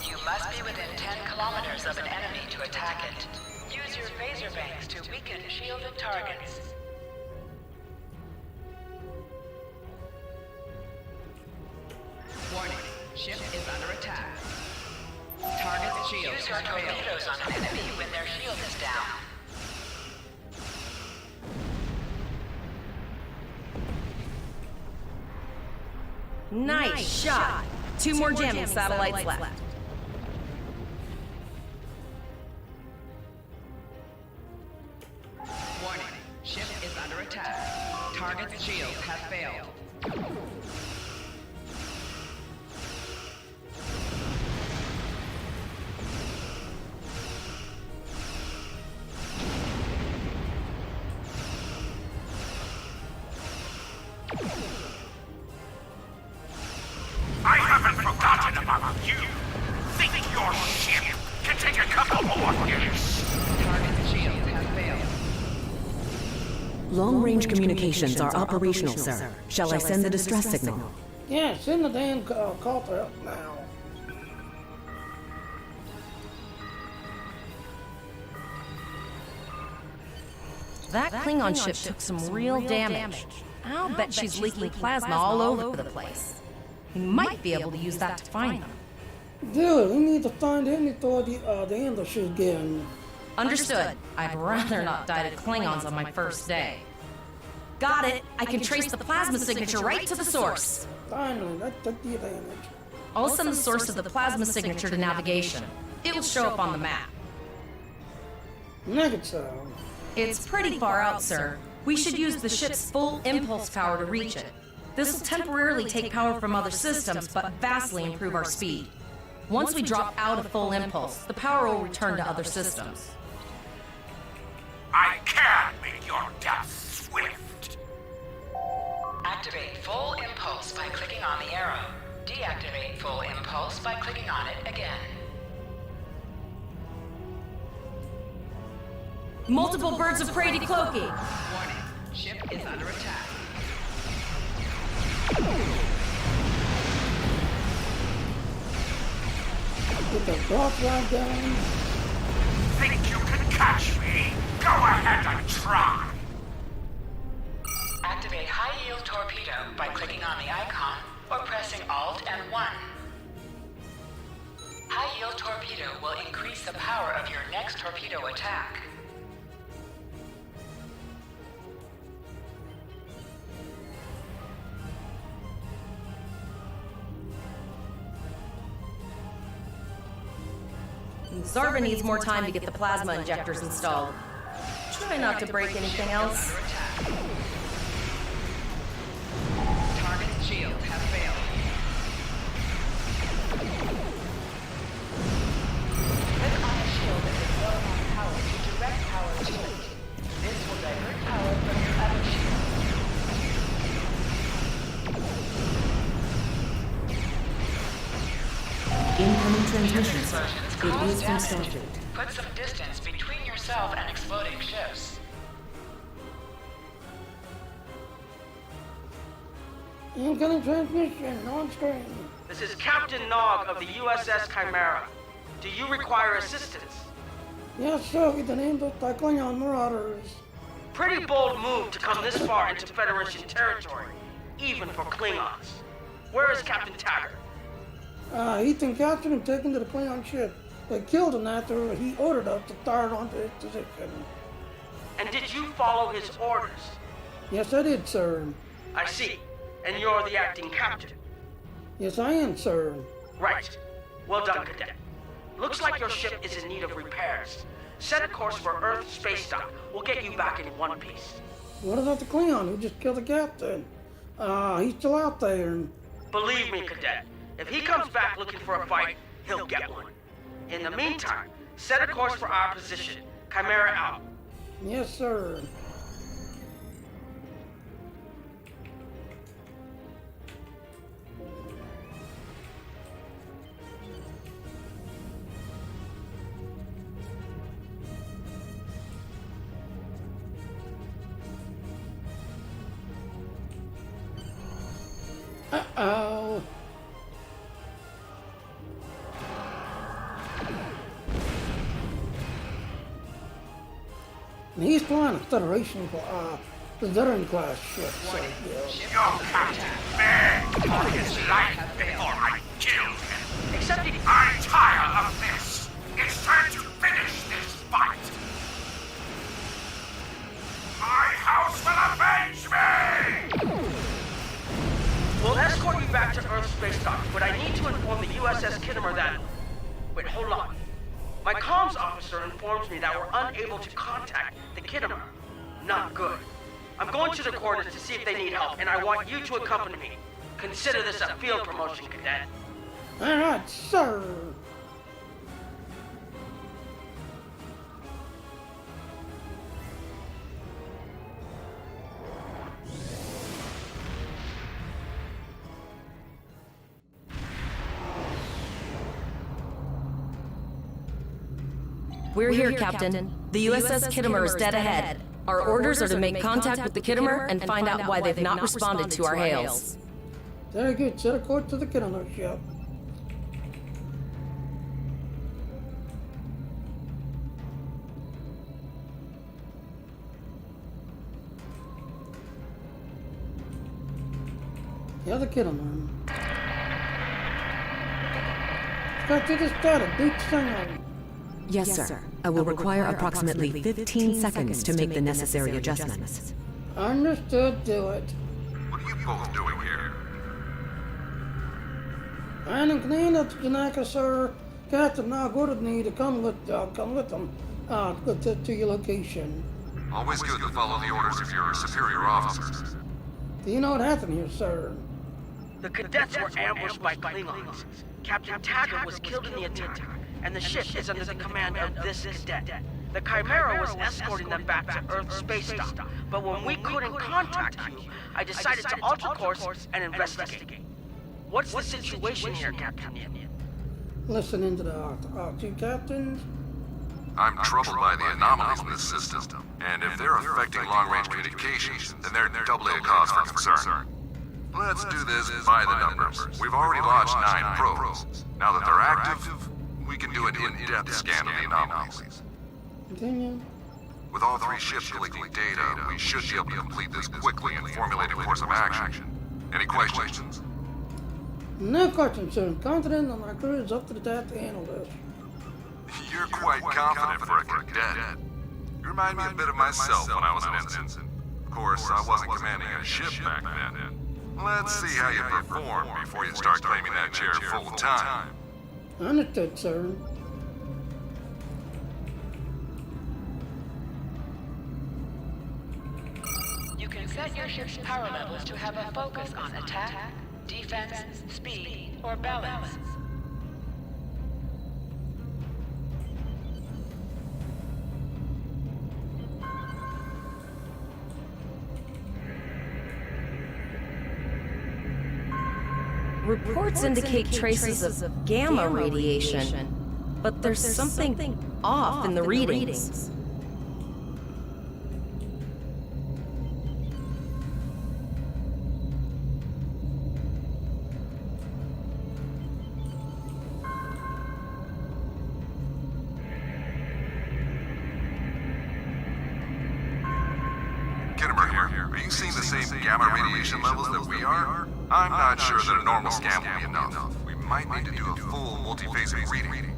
You must be within 10 kilometers of an enemy to attack it. Use your phaser banks to weaken shielded targets. Warning, ship is under attack. Target's shield. Use your torpedoes on an enemy when their shield is down. Nice shot! Two more jamming satellites left. Warning, ship is under attack. Target's shields have failed. I haven't forgotten about you. Think your ship can take a couple more hits. Target's shields have failed. Long-range communications are operational, sir. Shall I send the distress signal? Yeah, send the damn call for help now. That Klingon ship took some real damage. I'll bet she's leaking plasma all over the place. We might be able to use that to find them. Dude, we need to find him before the ambush is given. Understood. I'd rather not die to Klingons on my first day. Got it. I can trace the plasma signature right to the source. Finally, that took the advantage. I'll send the source of the plasma signature to navigation. It'll show up on the map. Nugget so. It's pretty far out, sir. We should use the ship's full impulse power to reach it. This will temporarily take power from other systems, but vastly improve our speed. Once we drop out of full impulse, the power will return to other systems. I can make your death swift. Activate full impulse by clicking on the arrow. Deactivate full impulse by clicking on it again. Multiple birds of prey decloaking. Warning, ship is under attack. Get the boss right down. Think you can catch me? Go ahead and try. Activate high-yield torpedo by clicking on the icon or pressing Alt and 1. High-yield torpedo will increase the power of your next torpedo attack. Zarva needs more time to get the plasma injectors installed. Try not to break anything else. Target's shields have failed. Click on a shield that is low on power to direct power to it. This will divert power from your other shield. Incoming transmission, sir. It is from Starfleet. Put some distance between yourself and exploding ships. Incoming transmission on screen. This is Captain Nog of the USS Chimera. Do you require assistance? Yes, sir, with an ambush by Klingon marauders. Pretty bold move to come this far into Federation territory, even for Klingons. Where is Captain Taggart? He's been captured and taken to the Klingon ship. They killed him after he ordered us to start onto his position. And did you follow his orders? Yes, I did, sir. I see. And you're the acting captain? Yes, I am, sir. Right. Well done, Cadet. Looks like your ship is in need of repairs. Set a course for Earth space dock. We'll get you back in one piece. What about the Klingon who just killed the captain? He's still out there. And... Believe me, Cadet, if he comes back looking for a fight, he'll get one. In the meantime, set a course for our position. Chimera out. Yes, sir. Uh-oh. And he's flying a Federation, the veteran class ship, so yeah. Your captain begged for his life before I killed him. Except he... I'm tired of this. It's time to finish this fight. My house will avenge me! We'll escort you back to Earth Space Dock, but I need to inform the USS Kittimer that... Wait, hold on. My comms officer informs me that we're unable to contact the Kittimer. Not good. I'm going to the coordinates to see if they need help, and I want you to accompany me. Consider this a field promotion, Cadet. All right, sir. We're here, Captain. The USS Kittimer is dead ahead. Our orders are to make contact with the Kittimer and find out why they've not responded to our hails. Very good. Set a course to the Kittimer ship. Yeah, the Kittimer. Got to the started. Do something. Yes, sir. I will require approximately 15 seconds to make the necessary adjustments. Understood. Do it. What are you both doing here? I'm clean up the Janaka, sir. Captain Nagurd need to come with them. To your location. Always good to follow the orders of your superior officers. Do you know what happened here, sir? The cadets were ambushed by Klingons. Captain Taggart was killed in the attack, and the ship is under the command of this cadet. The Chimera was escorting them back to Earth Space Dock, but when we couldn't contact you, I decided to alter course and investigate. What's the situation here, Captain? Listening to the two captains. I'm troubled by the anomalies in this system, and if they're affecting long-range communications, then they're doubly a cause for concern. Let's do this by the numbers. We've already launched 9 probes. Now that they're active, we can do an in-depth scan of the anomalies. Continue. With all 3 ships collecting data, we should be able to complete this quickly and formulate a course of action. Any questions? No questions, sir. I'm confident that my crew is up to the task to handle this. You're quite confident for a cadet. You remind me a bit of myself when I was an ensign. Of course, I wasn't commanding a ship back then. Let's see how you perform before you start claiming that chair full time. Understood, sir. You can set your ship's power levels to have a focus on attack, defense, speed, or balance. Reports indicate traces of gamma radiation, but there's something off in the readings. Kittimer here. Are you seeing the same gamma radiation levels that we are? I'm not sure that a normal scan will be enough. We might need to do a full multi-phasic reading.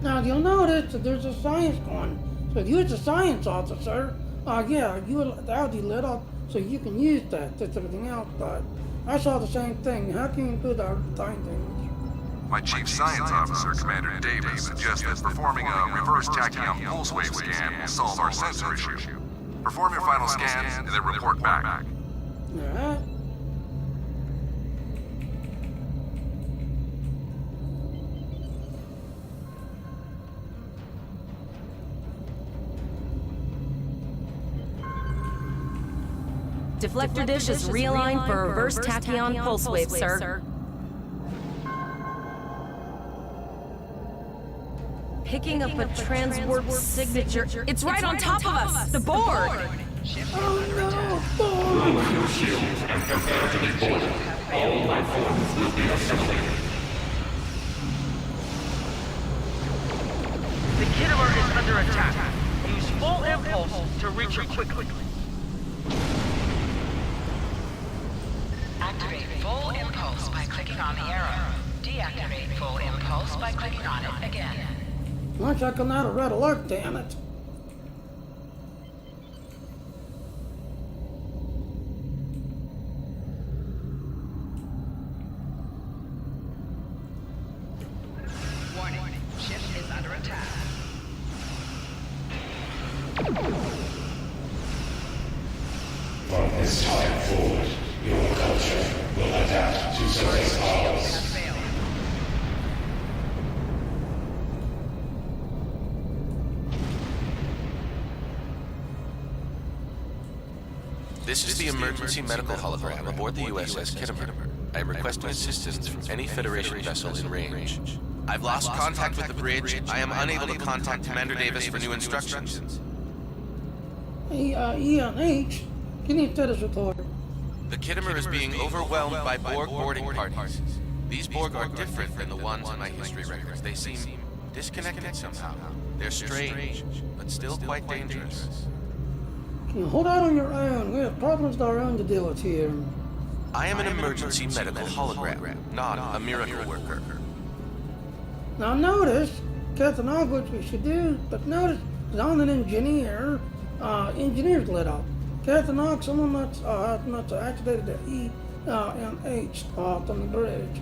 Now, you'll notice that there's a science going. So you're the science officer. Yeah, the Audi lit up so you can use that. That's everything else, but I saw the same thing. How can you include our findings? My chief science officer, Commander Davis, suggests that performing a reverse tachyon pulse wave scan will solve our sensor issue. Perform your final scans and then report back. Alright. Deflector dish is realigned for reverse tachyon pulse wave, sir. Picking up a transwarp signature. It's right on top of us! The board! Oh no, board! Lower your shields and prepare to be boarded. All life forms will be assimilated. The Kittimer is under attack. Use full impulse to reach her quickly. Activate full impulse by clicking on the arrow. Deactivate full impulse by clicking on it again. Once I come out of red alert, damn it. Warning, ship is under attack. From this time forward, your culture will adapt to surface powers. This is the emergency medical hologram aboard the USS Kittimer. I am requesting assistance from any Federation vessel in range. I've lost contact with the bridge. I am unable to contact Commander Davis for new instructions. Hey, ENH, can you status report? The Kittimer is being overwhelmed by Borg boarding parties. These Borg are different than the ones in my history records. They seem disconnected somehow. They're strange, but still quite dangerous. Can you hold out on your own? We have problems of our own to deal with here. I am an emergency medical hologram, not a miracle worker. Now notice, Captain Og, which we should do, but notice, there's on an engineer, engineer's lit up. Captain Og, someone that's activated the ENH on the bridge.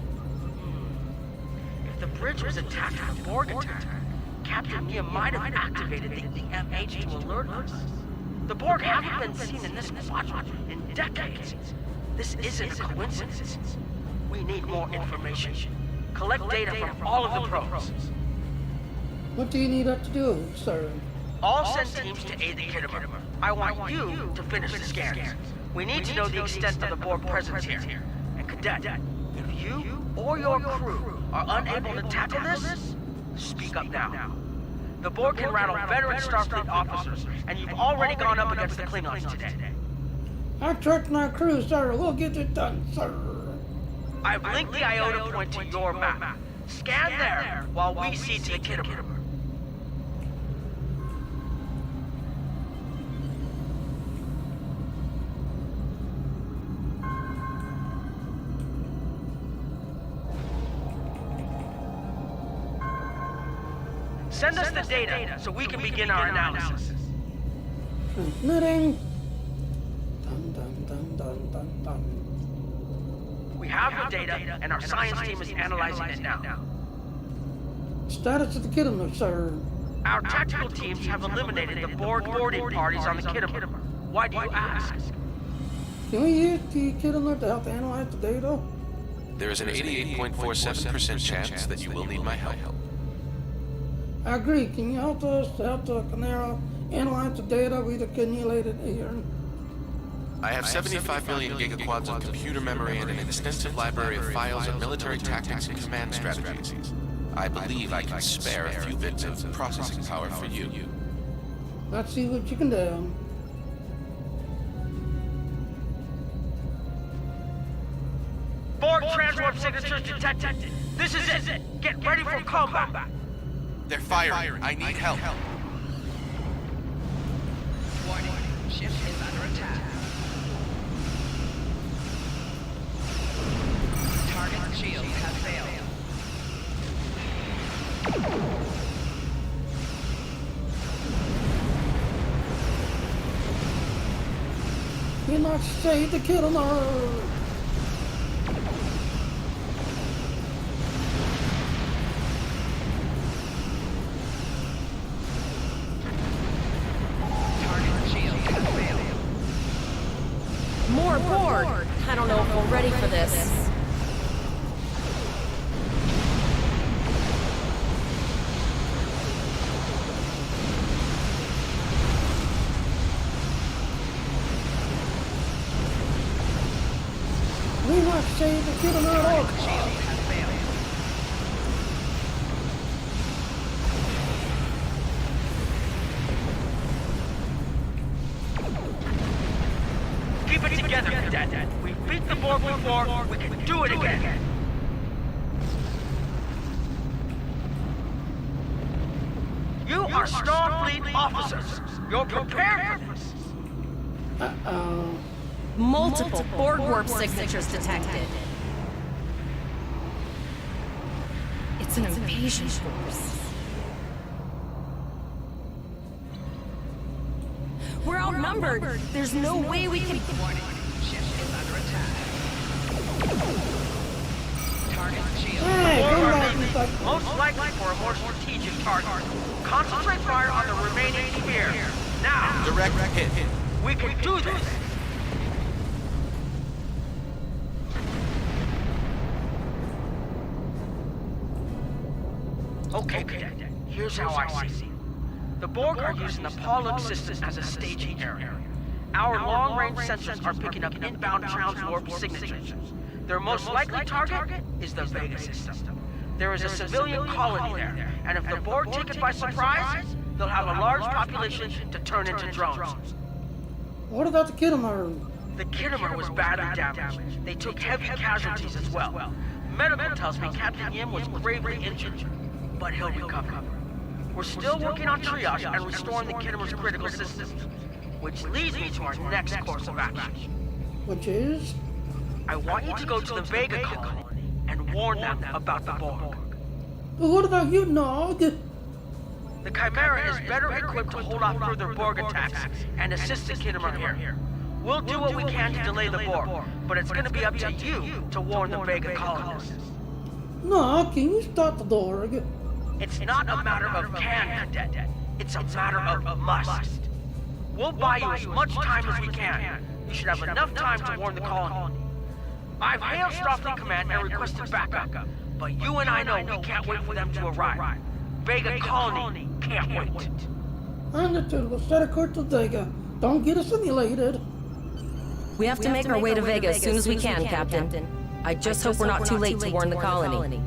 If the bridge was attacked by a Borg attack, Captain Mia might have activated the EMH to alert us. The Borg haven't been seen in this quadrant in decades. This isn't a coincidence. We need more information. Collect data from all of the probes. What do you need us to do, sir? All send teams to aid the Kittimer. I want you to finish the scans. We need to know the extent of the Borg presence here. And Cadet, if you or your crew are unable to tackle this, speak up now. The Borg can rattle veteran Starfleet officers, and you've already gone up against the Klingons today. Our trust and our crew, sir. We'll get it done, sir. I've linked the iota point to your map. Scan there while we see to the Kittimer. Send us the data so we can begin our analysis. Transmitting. Dun dun dun dun dun dun. We have the data, and our science team is analyzing it now. Status of the Kittimer, sir. Our tactical teams have eliminated the Borg boarding parties on the Kittimer. Why do you ask? Can we use the Kittimer to help analyze the data? There is an 88.47% chance that you will need my help. I agree. Can you help us to help the Canera analyze the data we've accumulated here? I have 75 million gigaquads of computer memory and an extensive library of files on military tactics and command strategies. I believe I can spare a few bits of processing power for you. Let's see what you can do. Borg transwarp signatures detected. This is it. Get ready for combat. They're firing. I need help. Warning, ship is under attack. Target shield has failed. You not save the Kittimer. Target shield has aboard! I don't know if we're ready for this. We must save the kid on our orc. Keep it together, Cadet. We beat the Borg before, we can do it again. You are Starfleet officers. You're prepared for this. Uh-oh. Multiple Borg warp signatures detected. It's an invasion force. We're outnumbered. There's no way we can... Warning, ship is under attack. Target shield. Hey, Borg come are back, leaving, like... most likely for a more strategic target. Concentrate fire on the remaining sphere. Now, Direct hit. we can do this. Okay, Cadet. Here's how I see it. The Borg are using the Pollard system as a staging area. Our long-range sensors are picking up inbound transwarp signatures. Their most likely target is the Vega system. There is a civilian colony there, and if the Borg take it by surprise, they'll have a large population to turn into drones. What about the Kittimer? The Kittimer was badly damaged. They took heavy casualties as well. Medical tells me Captain Yim was gravely injured, but he'll recover. We're still working on triage and restoring the Kittimer's critical systems, which leads me to our next course of action. Which is? I want you to go to the Vega colony and warn them about the Borg. But what about you, Nog? The Chimera is better equipped to hold off further Borg attacks and assist the Kittimer here. We'll do what we can to delay the Borg, but it's gonna be up to you to warn the Vega colonists. Nog, can you stop the Borg? It's not a matter of can, Cadet. It's a matter of must. We'll buy you as much time as we can. You should have enough time to warn the colony. I've hailed Starfleet Command and requested backup, but you and I know we can't wait for them to arrive. Vega colony can't wait. Understood. We'll set a course to Vega. Don't get us simulated. We have to make our way to Vega as soon as we can, Captain. I just hope we're not too late to warn the colony.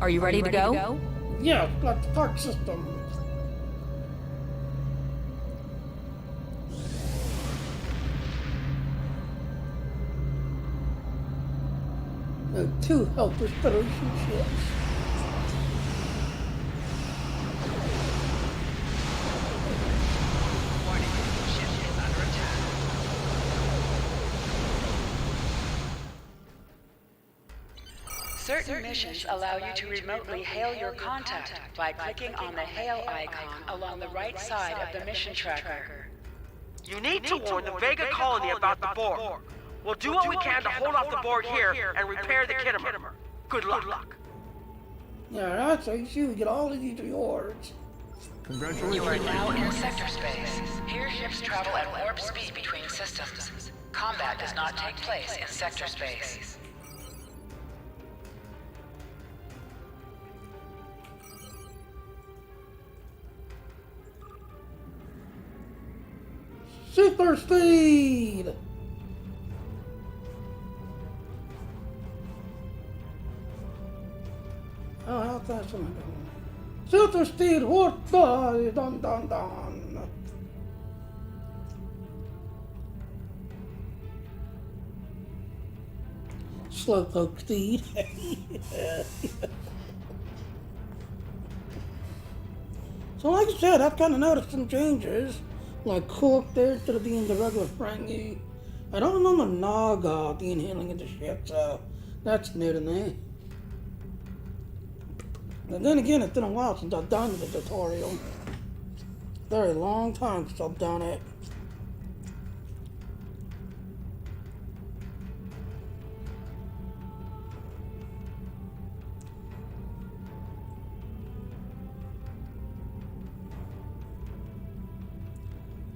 Are you ready to go? Yeah, like the park system. The two helpless Federation ships. Warning, ship is under attack. Certain missions allow you to remotely hail your contact by clicking on the hail icon along the right side of the mission tracker. You need to warn the Vega colony about the Borg. We'll do what we can to hold off the Borg here and repair the Kittimer. Good luck. Yeah, that's how you get all of these rewards. Congratulations. You are now in sector space. Here ships travel at warp speed between systems. Combat does not take place in sector space. Super speed! Oh, how fast am I going? Super speed, warp die, dun dun dun. Slowpoke speed. So like I said, I've kind of noticed some changes. Like Cork there instead of being the regular Frankie. I don't remember Naga being handling of the ship, so that's new to me. And then again, it's been a while since I've done the tutorial. Very long time since I've done it.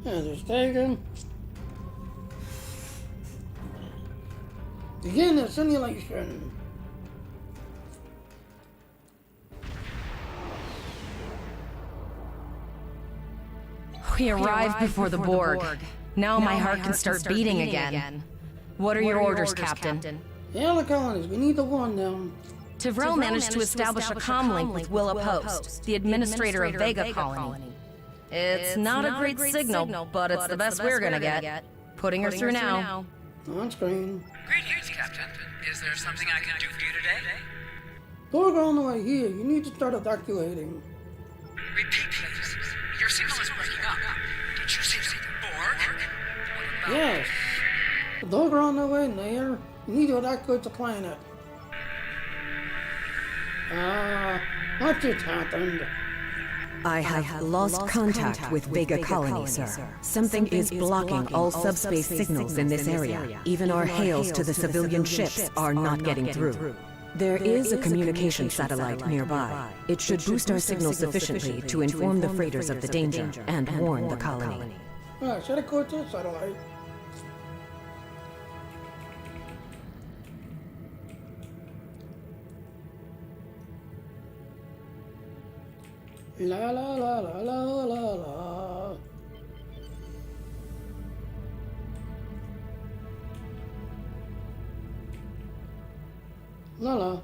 And just taken. Begin the simulation. We arrived before the Borg. Now my heart can start beating again. What are your orders, Captain? Yeah, the colonies, we need to warn them. Tyrell managed to establish a comm link with Willa Post, the administrator of Vega Colony. It's not a great signal, but it's the best we're gonna get. Putting her through now. On screen. Greetings, Captain. Is there something I can do for you today? Borg are on the way here. You need to start evacuating. Repeat, please. Your signal is breaking up. Did you see the Borg? Yes. The Borg are on their way there. You need to evacuate the planet. What just happened? I have lost contact with Vega Colony, sir. Something is blocking all subspace signals in this area. Even our hails to the civilian ships are not getting through. There is a communication satellite nearby. It should boost our signal sufficiently to inform the freighters of the danger and warn the colony. Alright, should I go to the satellite? La la la la la la la. La la.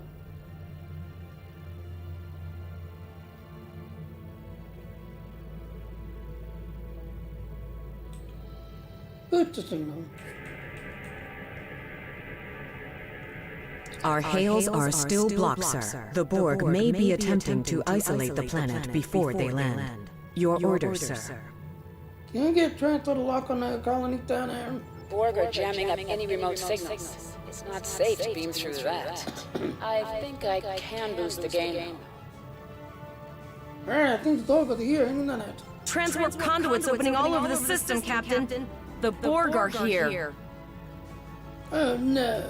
Good to signal. Our hails are still blocked, sir. The Borg may be attempting to isolate the planet before they land. Your orders, sir. Can you get transferred to lock on the colony down there? Borg are jamming up any remote signals. It's not safe to beam through that. I think I can boost the gain. Alright, I think the dog over here any minute. Transwarp conduits opening all over the system, Captain. The Borg are here. Oh no.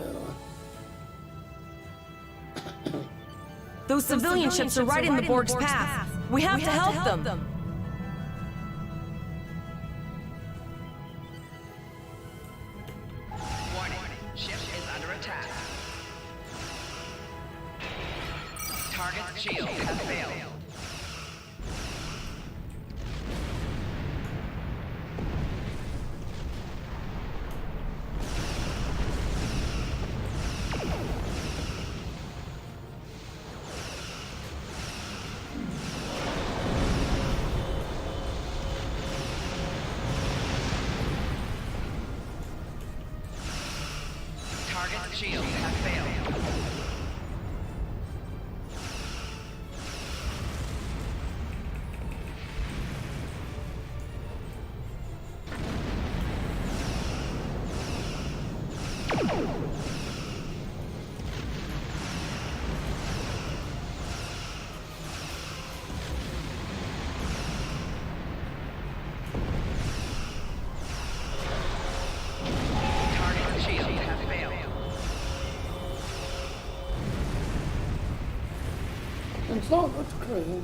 Those civilian ships are right in the Borg's path. We have to help them. Warning. Ship is under attack. Target's shield has failed. Target's shield has failed. Target's shield has failed. It's not what's crazy.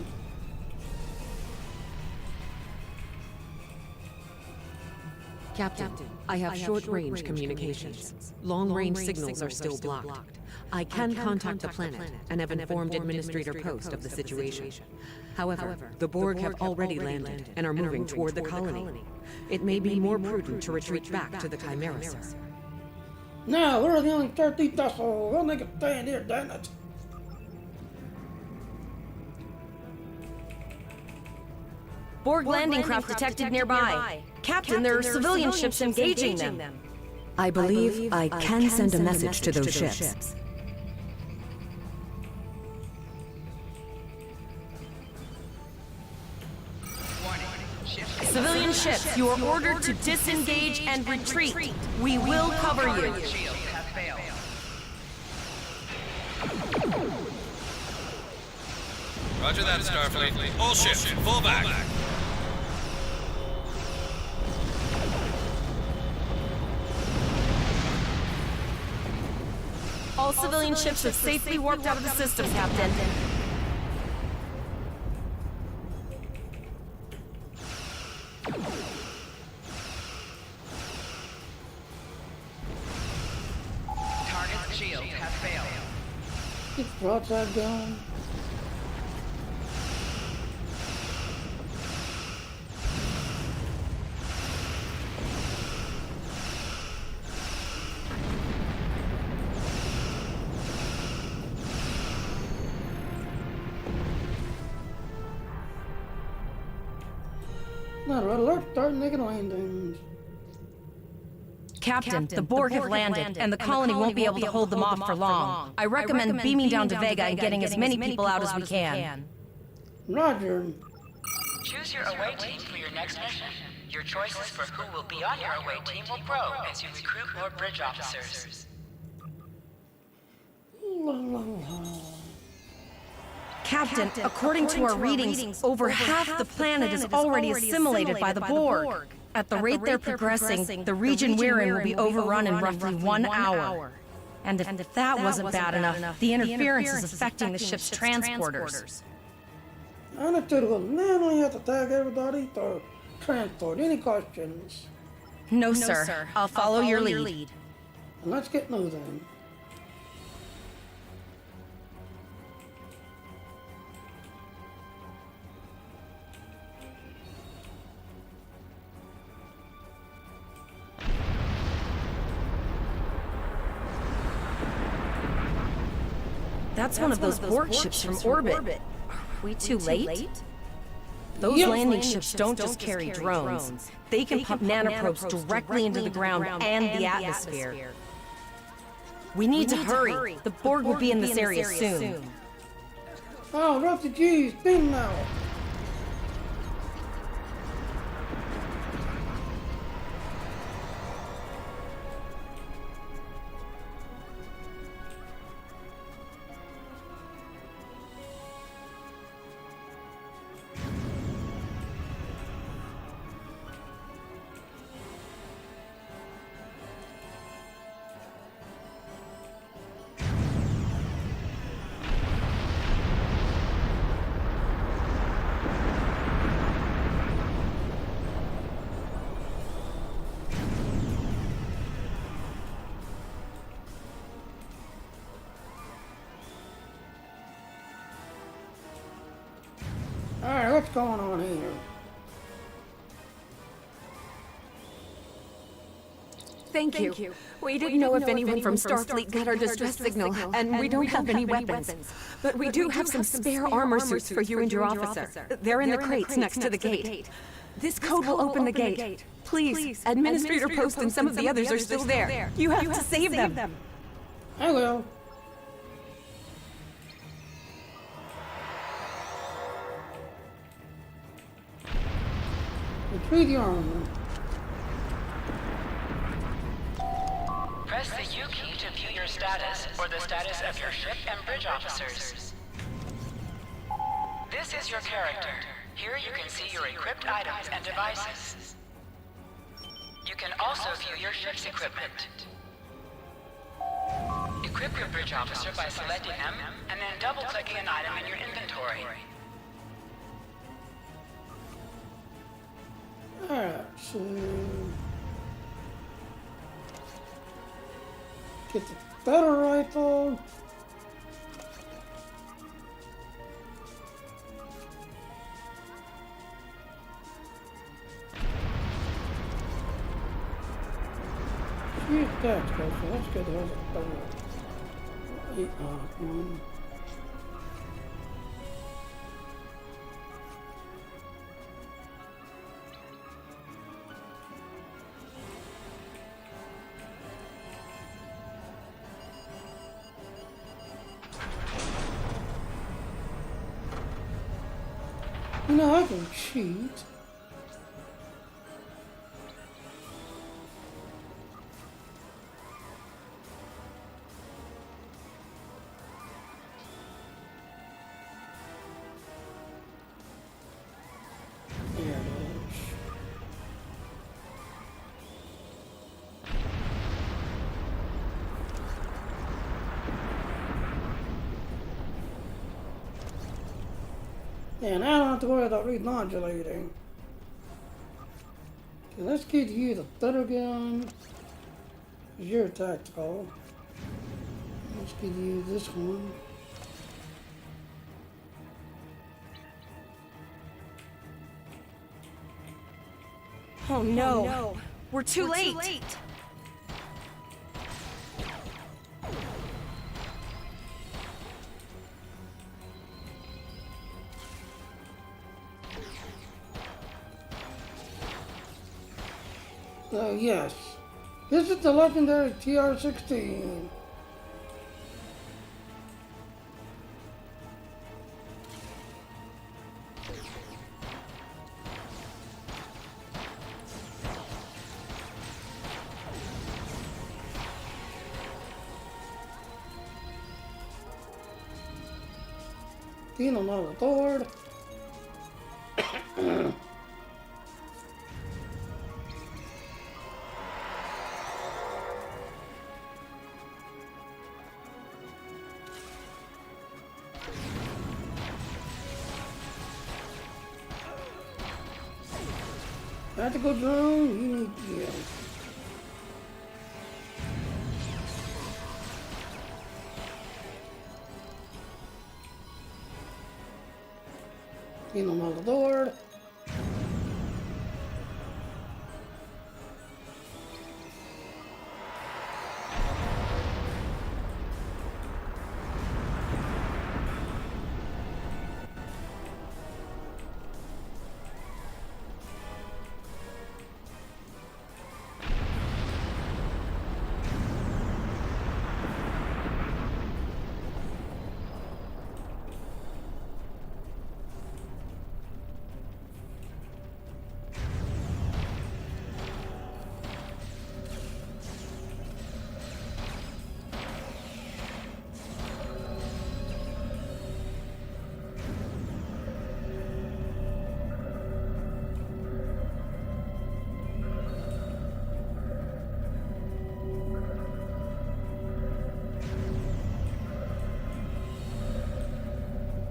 Captain, I have short-range communications. Long-range signals are still blocked. I can contact the planet and have informed Administrator Post of the situation. However, the Borg have already landed and are moving toward the colony. It may be more prudent to retreat back to the Chimera, sir. No, we're the only 13th vessel. We'll make it stand here, damn it. Borg landing craft detected nearby. Captain, there are civilian ships engaging them. I believe I can send a message to those ships. Civilian ships, you are ordered to disengage and retreat. We will cover you. Shield has failed. Roger that, Starfleet. All ships, fall back. All civilian ships have safely warped out of the system, Captain. Target's shield has failed. Get the broadside gun. Not red alert, start making landings. Captain, the Borg have landed, and the colony won't be able to hold them off for long. I recommend beaming down to Vega and getting as many people out as we can. Roger. Choose your away team for your next mission. Your choices for who will be on your away team will grow as you recruit more bridge officers. La, la, la. Captain, according to our readings, over half the planet is already assimilated by the Borg. At the rate they're progressing, the region we're in will be overrun in roughly 1 hour. And if that wasn't bad enough, the interference is affecting the ship's transporters. Attitude will normally have to tag everybody to transport. Any questions? No, sir. I'll follow your lead. And let's get moving. That's one of those Borg ships from orbit. Are we too late? Those landing ships don't just carry drones. They can pump nanoprobes directly into the ground and the atmosphere. We need to hurry. The Borg will be in this area soon. Oh, refugees, beam now. Alright, what's going on here? Thank you. We didn't know if anyone from Starfleet got our distress signal, and we don't have any weapons. But we do have some spare armor suits for you and your officer. They're in the crates next to the gate. This code will open the gate. Please, Administrator Post and some of the others are still there. You have to save them. I will. Retrieve the armor. Press the U key to view your status or the status of your ship and bridge officers. This is your character. Here you can see your equipped items and devices. You can also view your ship's equipment. Equip your bridge officer by selecting them and then double-clicking an item in your inventory. Alright, so get the better rifle. Shoot that, so let's get the better. 8 1. You know, I can cheat. There it is. Yeah, now I don't have to worry about remodulating. Okay, let's get you the better gun. You're tactical. Let's give you this one. Oh no. We're too late. Yes. This is the legendary TR-16. Dino Molotord. Tactical drone, you need to go. Dino Molotord.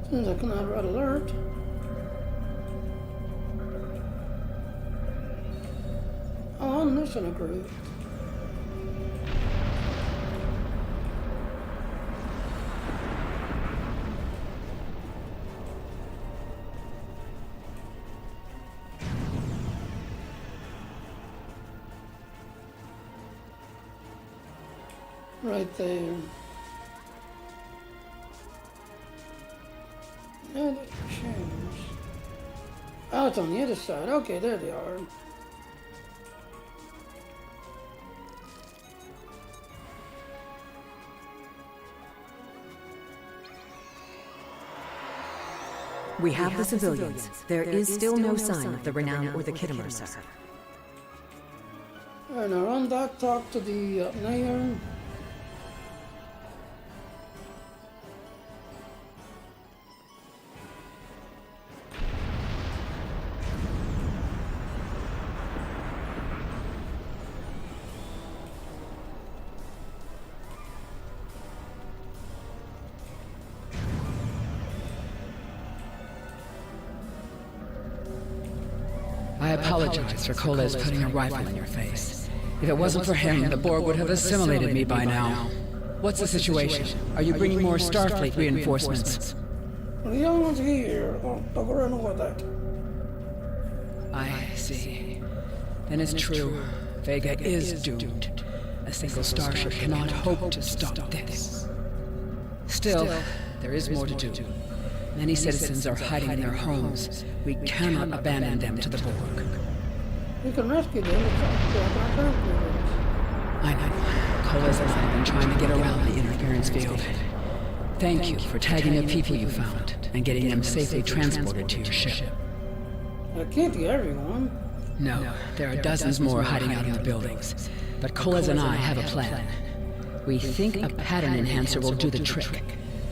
Seems like an red alert. Oh, I'm missing a group. Right there. No, that changed. Oh, it's on the other side. Okay, there they are. We have the civilians. There is still no sign of the Renown or the Kittimer, sir. Alright, now run back, talk to the mayor. I apologize for Coles putting a rifle in your face. If it wasn't for him, the Borg would have assimilated me by now. What's the situation? Are you bringing more Starfleet reinforcements? The young one's here. Oh, don't go around with that. I see. Then it's true. Vega is doomed. A single starship cannot hope to stop this. Still, there is more to do. Many citizens are hiding in their homes. We cannot abandon them to the Borg. We can rescue them. I know. Coles and I have been trying to get around the interference field. Thank you for tagging the people you found and getting them safely transported to your ship. It can't be everyone. No, there are dozens more hiding out in the buildings. But Coles and I have a plan. We think a pattern enhancer will do the trick.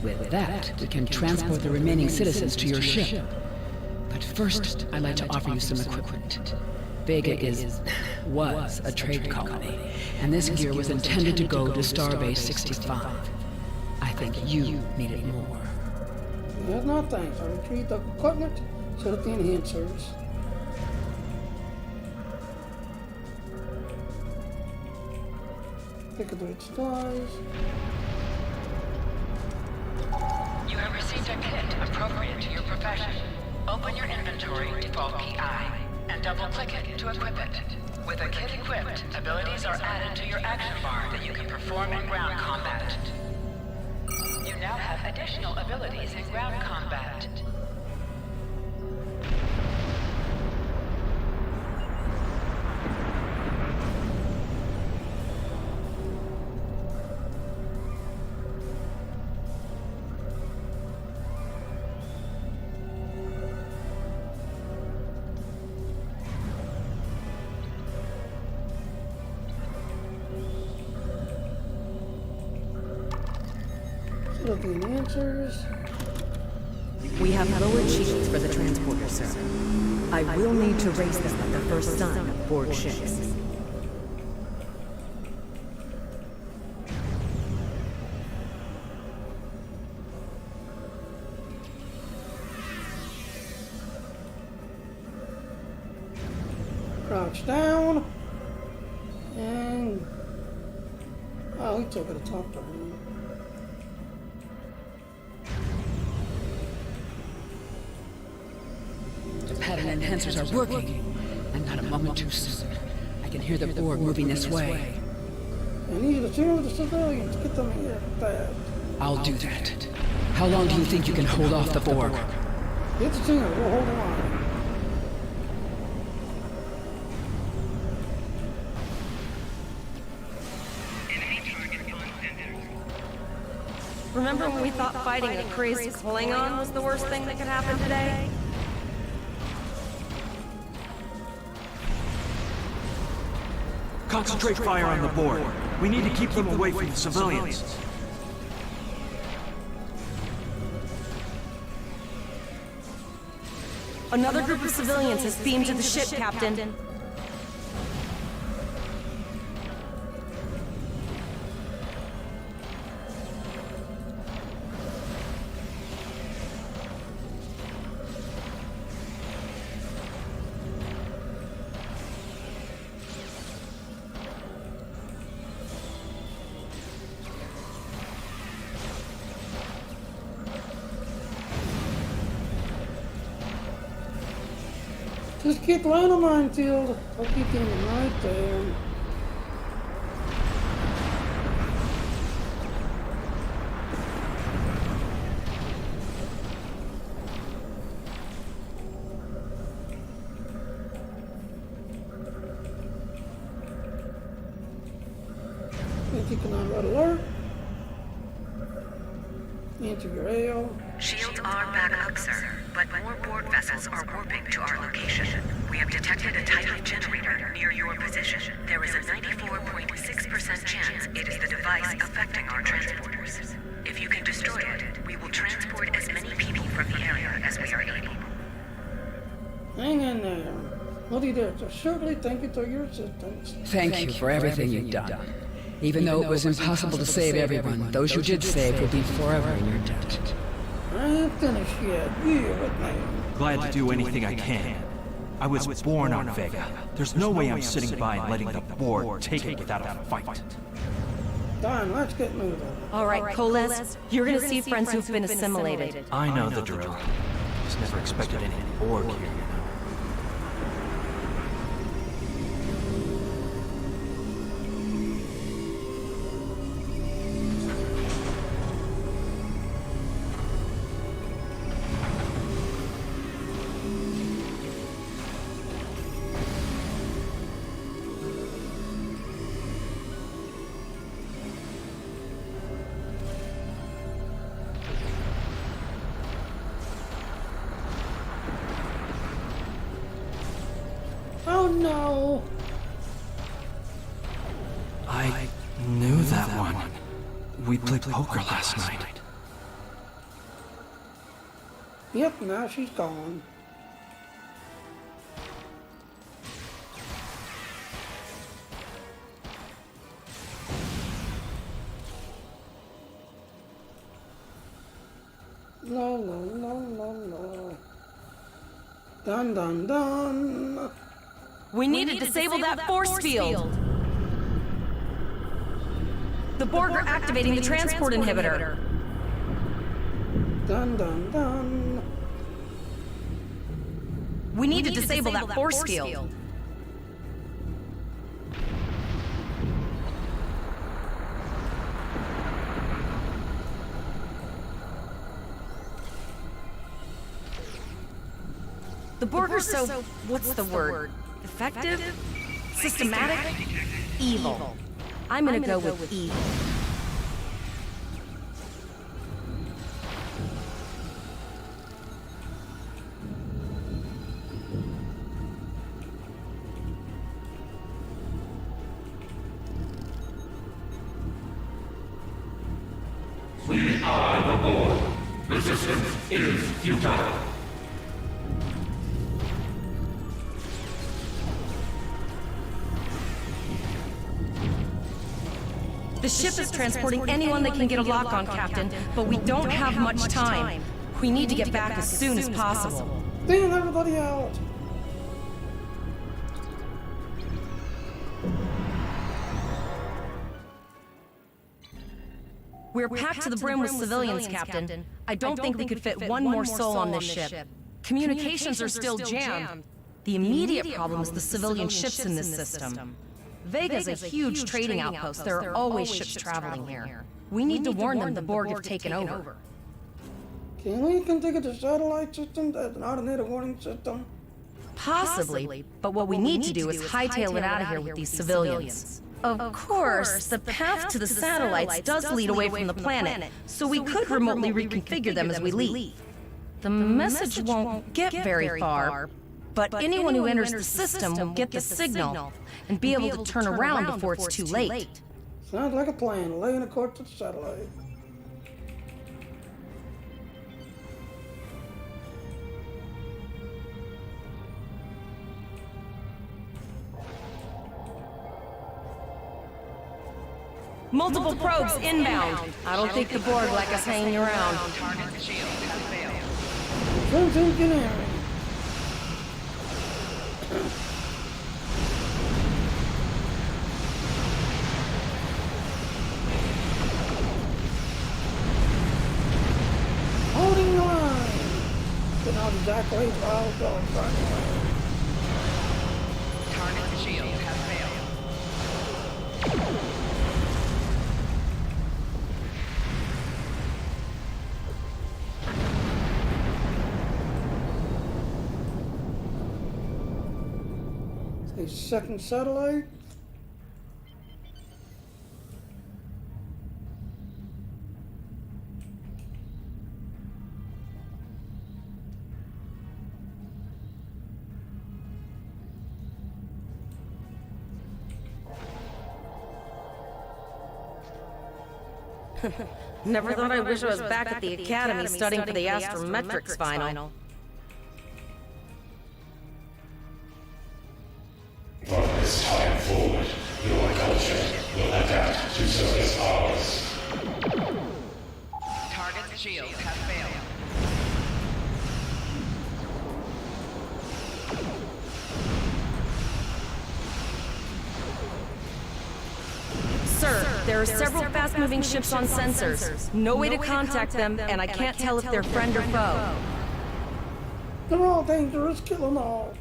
With that, we can transport the remaining citizens to your ship. But first, I'd like to offer you some equipment. Vega was a trade colony, and this gear was intended to go to Starbase 65. I think you need it more. Yes, no thanks. I retrieve the equipment, set up the enhancers. Pick up the stars. a kit appropriate to your profession. Open your inventory, default key I, and double-click it to equip it. With a kit equipped, abilities are added to your action bar that you can perform in ground combat. You now have additional abilities in ground combat. Looking answers. We have lowered shields for the transporter, sir. I will need to raise them at the first sign of board ships. Crouch down. And... oh, he took it to talk to her. The pattern enhancers are working, and not a moment too soon. I can hear the Borg moving this way. I need to cheer the civilians. Get them here fast. I'll do that. How long do you think you can hold off the Borg? Get the team. We'll hold the line. Remember when we thought fighting a crazy Klingon was the worst thing that could happen today? Concentrate fire on the board. We need to keep them away from the civilians. Another group of civilians has beamed to the ship, Captain. Just keep line of minefield. I'll keep them right there. If you can on red alert. Enter your AO. Shields are back up, sir, but more Borg vessels are warping to our location. We have detected a Titan generator near your position. There is a 94.6% chance it is the device affecting our transporters. If you can destroy it, we will transport as many people from the area as we are able. Hang in there. What do you do? So certainly thank you for your assistance. Thank you for everything you've done. Even though it was impossible to save everyone, those you did save will be forever in your debt. I ain't finished yet. You with me. Glad to do anything I can. I was born on Vega. There's no way I'm sitting by and letting the board take it without a fight. Done, let's get moving. All right, Coles, you're gonna see friends who've been assimilated. I know the drill. Just never expected any Borg here, you know. Oh no! I knew that one. We played poker last night. Yep, now she's gone. No, no, no, no, no. Dun, dun, dun. We need to disable that force field. The Borg are activating the transport inhibitor. Dun dun dun. We need to disable that force field. The Borg are so, what's the word? Effective? Systematic? Evil. I'm gonna go with evil. We are the Borg. Resistance is futile. The ship is transporting anyone that can get a lock on, Captain, but we don't have much time. We need to get back as soon as possible. Damn everybody out! We're packed to the brim with civilians, Captain. I don't think we could fit one more soul on this ship. Communications are still jammed. The immediate problem is the civilian ships in this system. Vega's a huge trading outpost. There are always ships traveling here. We need to warn them the Borg have taken over. Can we configure the satellite system that's not a native warning system? Possibly, but what we need to do is hightail it out of here with these civilians. Of course, the path to the satellites does lead away from the planet, so we could remotely reconfigure them as we leave. The message won't get very far, but anyone who enters the system will get the signal and be able to turn around before it's too late. Sounds like a plan. Laying a course to the satellite. Multiple probes inbound. I don't think the Borg like us hanging around. Target shield has failed. Holding the line. But not exactly while I was going front line. Target shield has failed. A second satellite. Never thought I wish I was back at the Academy studying for the astrometrics final. From this time forward, your culture will adapt to service ours. Target shield has failed. Sir, there are several fast-moving ships on sensors. No way to contact them, and I can't tell if they're friend or foe. They're all dangerous. Kill them all.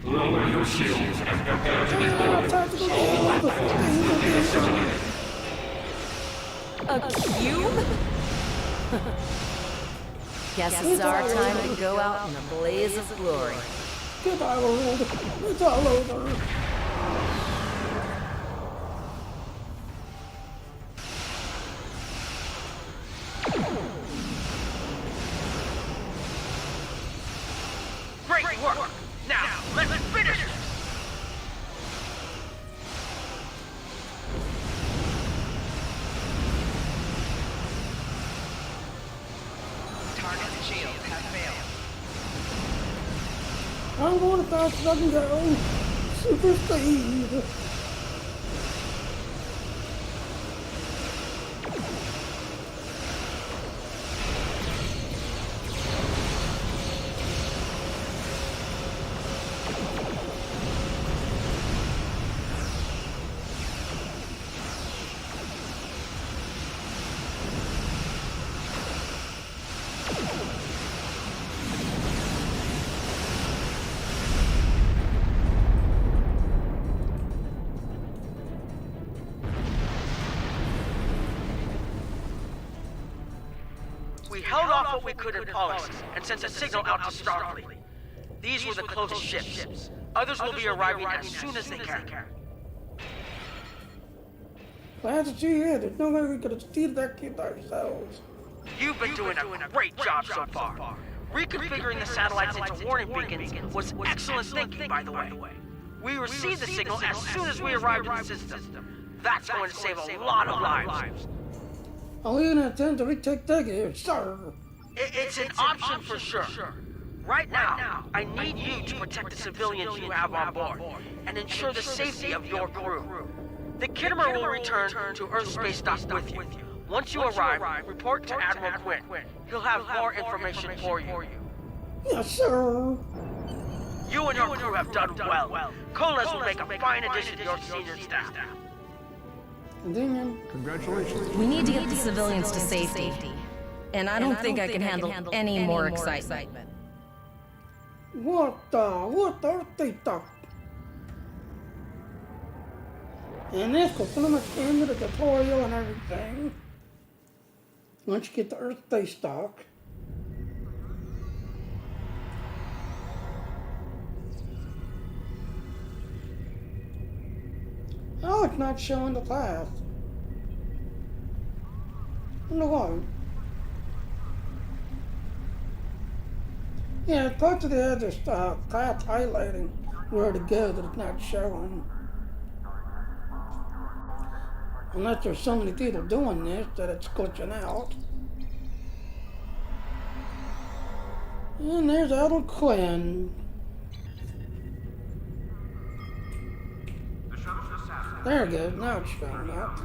Lower your shields and prepare to be A cube? Guess it's our time to go out in a blaze of glory. Goodbye, world. It's all over. Great work! Now, let's finish this! Target shield has failed. I'm going as fast as I can go. Super speed. off what we could in Pollux and sent a signal out to Starfleet. These were the closest ships. Others will be arriving as soon as they can. Glad to see you. There's no way we could have steered that kid ourselves. You've been doing a great job so far. Reconfiguring the satellites into warning beacons was excellent thinking, by the way. We received the signal as soon as we arrived in the system. That's going to save a lot of lives. I'll even attempt to retake that here, sir. It's an option for sure. Right now, I need you to protect the civilians you have on board and ensure the safety of your crew. The Kittimer will return to Earth Space Dock with you. Once you arrive, report to Admiral Quinn. He'll have more information for you. Yes, sir. You and your crew have done well. Colas will make a fine addition to your senior staff. Continue. Congratulations. We need to get the civilians to safety. And I don't think I can handle any more excitement. What are they talking? And this will pretty much end the tutorial and everything. Once you get the Earth Space Dock. Oh, it's not showing the path. No why. Yeah, parts of the edge are path highlighting where to go that it's not showing. Unless there's so many people doing this that it's glitching out. And there's Admiral Quinn. There it goes, now it's showing up.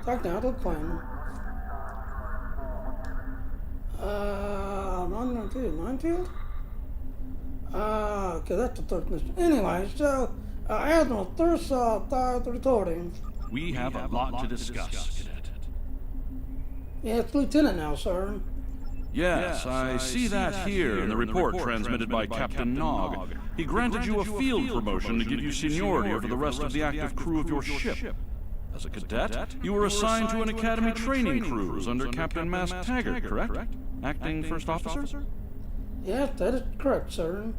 Talk to Admiral Quinn. Minefield? Okay, that's the third mission. Anyway, so, Admiral, there's the recording. We have a lot to discuss, Cadet. Yeah, it's Lieutenant now, sir. Yes, I see that here in the report transmitted by Captain Nog. He granted you a field promotion to give you seniority over the rest of the active crew of your ship. As a cadet, you were assigned to an Academy training cruise under Captain Mask Taggart, correct? Acting First Officer? Yes, that is correct, sir.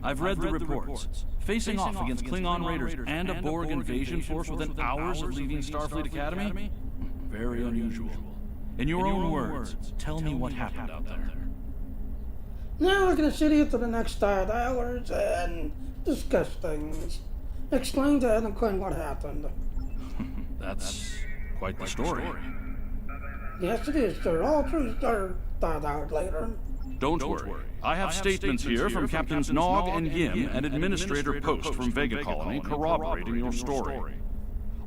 I've read the reports. Facing off against Klingon raiders and a Borg invasion force within hours of leaving Starfleet Academy? Very unusual. In your own words, tell me what happened out there. Now we're going to sit here for the next 5 hours and discuss things. Explain to Admiral Quinn what happened. That's quite the story. Yes, it is, sir. All true, sir. 5 hours later. Don't worry. I have statements here from Captains Nog and Yim and Administrator Post from Vega Colony corroborating your story.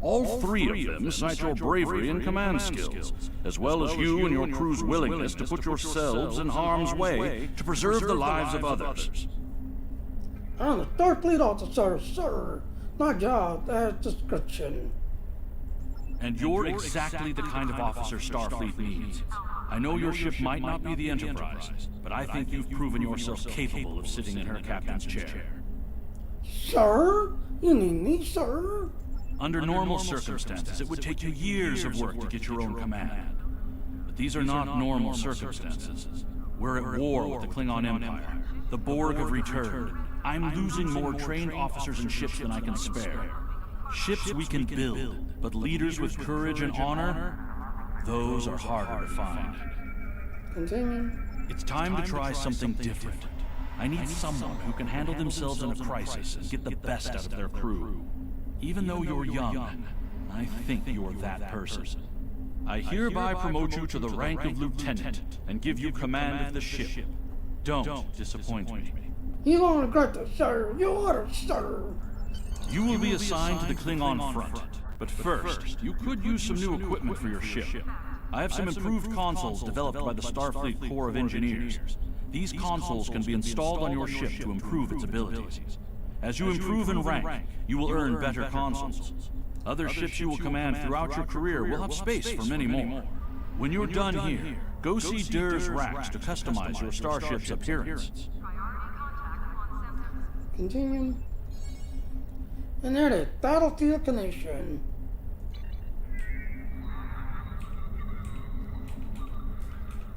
All 3 of them cite your bravery and command skills, as well as you and your crew's willingness to put yourselves in harm's way to preserve the lives of others. I'm a Starfleet officer, sir. My job, as description. And you're exactly the kind of officer Starfleet needs. I know your ship might not be the Enterprise, but I think you've proven yourself capable of sitting in her captain's chair. Sir? You mean me, sir? Under normal circumstances, it would take you years of work to get your own command. But these are not normal circumstances. We're at war with the Klingon Empire. The Borg have returned. I'm losing more trained officers and ships than I can spare. Ships we can build, but leaders with courage and honor, those are harder to find. Continue. It's time to try something different. I need someone who can handle themselves in a crisis and get the best out of their crew. Even though you're young, I think you're that person. I hereby promote you to the rank of lieutenant and give you command of the ship. Don't disappoint me. You won't regret this, sir. You order, sir. You will be assigned to the Klingon front, but first, you could use some new equipment for your ship. I have some improved consoles developed by the Starfleet Corps of Engineers. These consoles can be installed on your ship to improve its abilities. As you improve in rank, you will earn better consoles. Other ships you will command throughout your career will have space for many more. When you're done here, go see Dur's Racks to customize your starship's appearance. continue. And there it is, battlefield connection.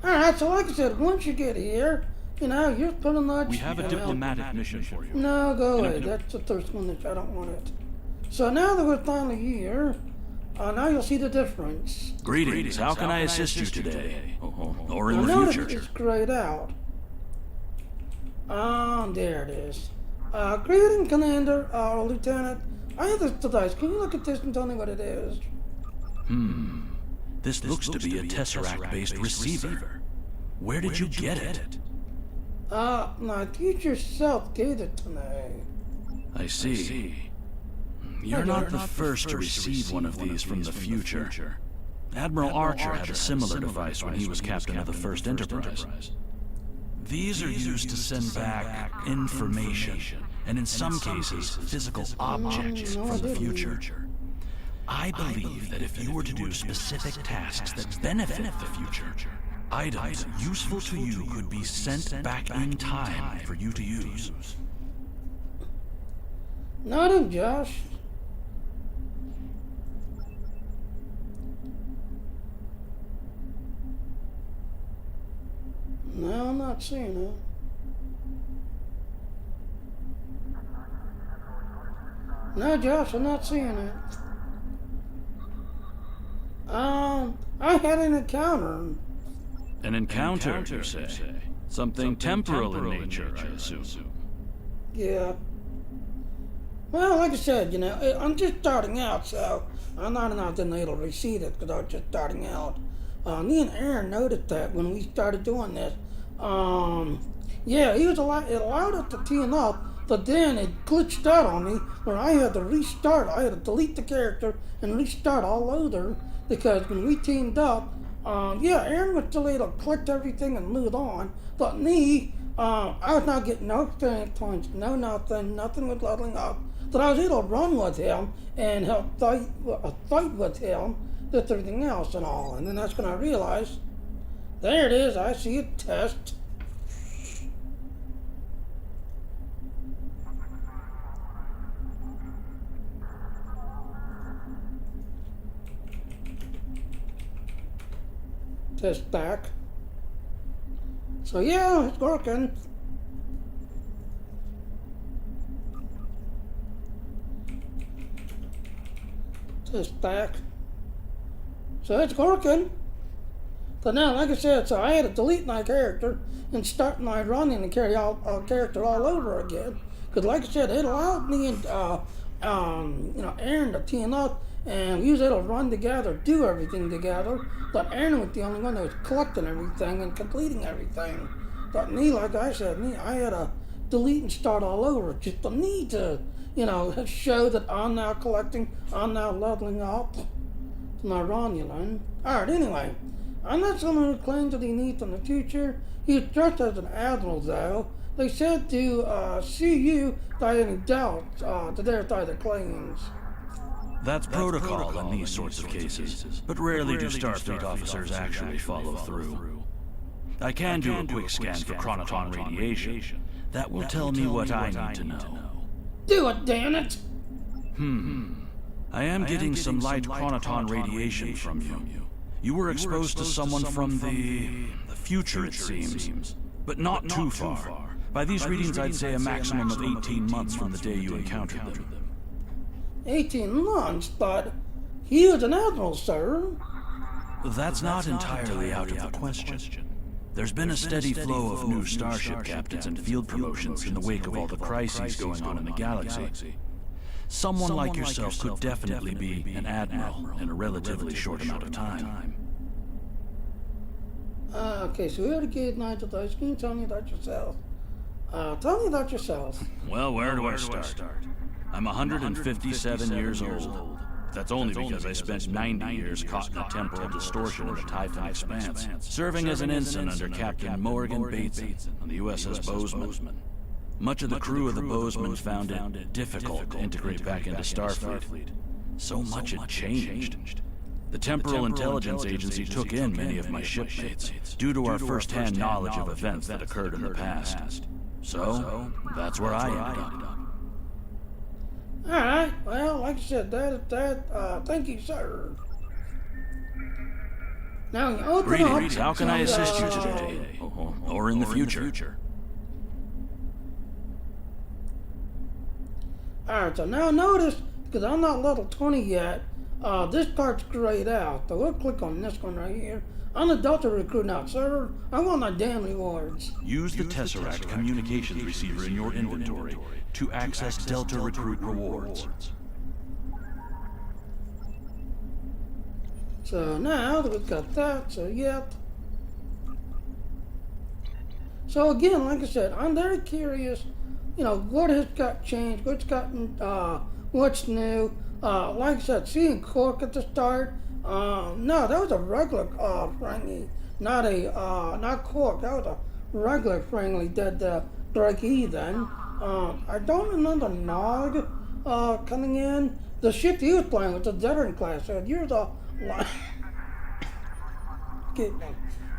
Alright, so like I said, once you get here, you know, you're pretty much... We have a diplomatic mission for you. No, go away. That's the first one that I don't want it. So now that we're finally here, now you'll see the difference. Greetings. How can I assist you today? Or in the Now future? that it's grayed out. There it is. Greeting, Commander, or Lieutenant. I have this device. Can you look at this and tell me what it is? This looks to be a Tesseract-based receiver. Where did you get it? My teacher self gave it to me. I see. You're not the first to receive one of these from the future. Admiral Archer had a similar device when he was captain of the First Enterprise. These are used to send back information, and in some cases, physical objects from the future. I believe that if you were to do specific tasks that benefit the future, items useful to you could be sent back in time for you to use. Not him, Josh. No, I'm not seeing it. No, Josh, I'm not seeing it. I had an encounter. An encounter, you say? Something temporal in nature, I assume. Yeah. Well, like I said, you know, I'm just starting out, so I'm not able to receive it because I was just starting out. Me and Aaron noticed that when we started doing this. Yeah, it allowed us to team up, but then it glitched out on me where I had to restart. I had to delete the character and restart all over because when we teamed up, yeah, Aaron was still able to collect everything and move on, but me, I was not getting no experience points, no nothing was leveling up. But I was able to run with him and help fight with him with everything else and all. And then that's when I realized, there it is, I see a test. Test back. So yeah, it's working. Test back. So it's working. But now, like I said, so I had to delete my character and start my running and carry out character all over again. Because like I said, it allowed me and Aaron to team up and we was able to run together, do everything together. But Aaron was the only one that was collecting everything and completing everything. But me, like I said, I had to delete and start all over. Just the need to, show that I'm now collecting, I'm now leveling up to my Romulan. Alright, anyway, I'm not someone who claims that he needs in the future. He's just as an admiral, though. They said to see you by any doubt to verify the claims. That's protocol in these sorts of cases, but rarely do Starfleet officers actually follow through. I can do a quick scan for chronoton radiation. That will tell me what I need to know. Do it, damn it! I am getting some light chronoton radiation from you. You were exposed to someone from the future, it seems, but not too far. By these readings, I'd say a maximum of 18 months from the day you encountered them. 18 months, but he was an admiral, sir. That's not entirely out of the question. There's been a steady flow of new starship captains and field promotions in the wake of all the crises going on in the galaxy. Someone like yourself could definitely be an admiral in a relatively short amount of time. Okay, so we already gave Nigel dice. Can you tell me about yourself? Tell me about yourself. Well, where do I start? I'm 157 years old. That's only because I spent 90 years caught in a temporal distortion in the Typhon Expanse, serving as an ensign under Captain Morgan Bateson on the USS Bozeman. Much of the crew of the Bozeman found it difficult to integrate back into Starfleet. So much had changed. The Temporal Intelligence Agency took in many of my shipmates due to our first-hand knowledge of events that occurred in the past. So, that's where I ended up. Alright, well, like I said, thank you, sir. Now, you open Greetings, up how can I some, assist you today? Or in the future? Alright, so now notice, because I'm not level 20 yet, this part's grayed out. So we'll click on this one right here. I'm the Delta Recruit now, sir. I want my damn rewards. Use the Tesseract communications receiver in your inventory to access Delta Recruit rewards. So now that we've got that, so yep. So again, like I said, I'm very curious, what has got changed, what's new. Like I said, seeing Cork at the start, no, that was a regular Frankie, not Cork, that was a regular Frankie that Drake then. I don't remember Nog coming in. The ship he was playing was the veteran class, so if you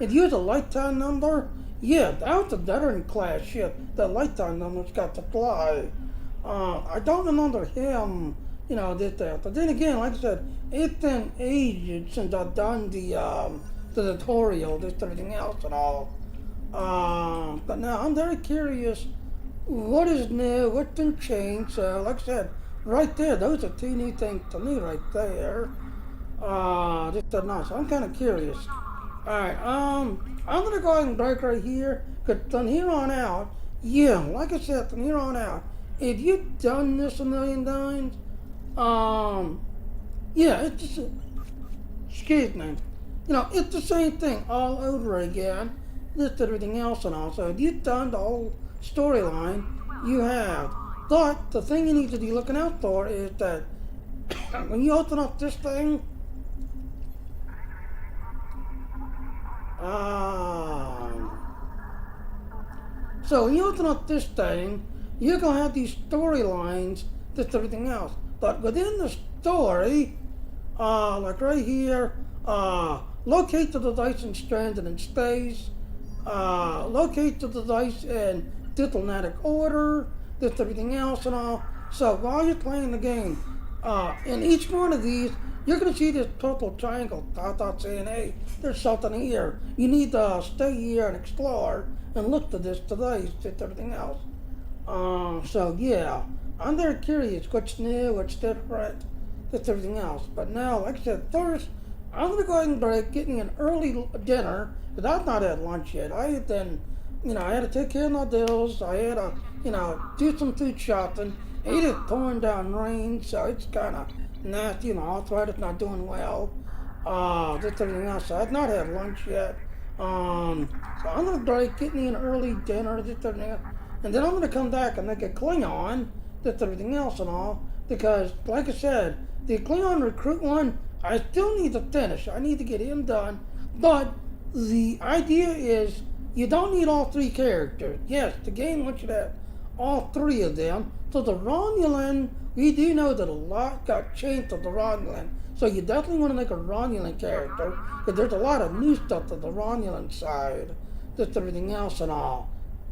use a lifetime number, yeah, that was the veteran class ship. The lifetime number's got to fly. I don't remember him, did that. But then again, like I said, it's been ages since I've done the tutorial, this everything else and all. But now I'm very curious, what is new, what's been changed. So like I said, right there, those are two new things to me right there. Just nice. I'm kind of curious. Alright, I'm gonna go ahead and break right here, because from here on out, yeah, like I said, from here on out, if you've done this a million times, yeah, it's just, excuse me, it's the same thing all over again, just everything else and all. So if you've done the whole storyline, you have. But the thing you need to be looking out for is that when you open up this thing, so when you open up this thing, you're going to have these storylines, just everything else. But within the story, like right here, locate the device in stranded in space, locate the device in diplomatic order, just everything else and all. So while you're playing the game, in each one of these, you're going to see this purple triangle dot saying, hey, there's something here. You need to stay here and explore and look to this device, just everything else. So yeah, I'm very curious what's new, what's different, just everything else. But now, like I said, first, I'm going to go ahead and break, getting an early dinner, because I've not had lunch yet. I had to take care of my bills. I had to, do some food shopping. It is pouring down rain, so it's kind of nasty, arthritis not doing well. Just everything else. So I've not had lunch yet. So I'm gonna break, getting an early dinner, just everything else. And then I'm gonna come back and make a Klingon, just everything else and all. Because, like I said, the Klingon Recruit one, I still need to finish. I need to get him done. But the idea is, you don't need all three characters. Yes, the game wants you to have all three of them. So the Romulan, we do know that a lot got changed to the Romulan. So you definitely want to make a Romulan character, because there's a lot of new stuff to the Romulan side, just everything else and all.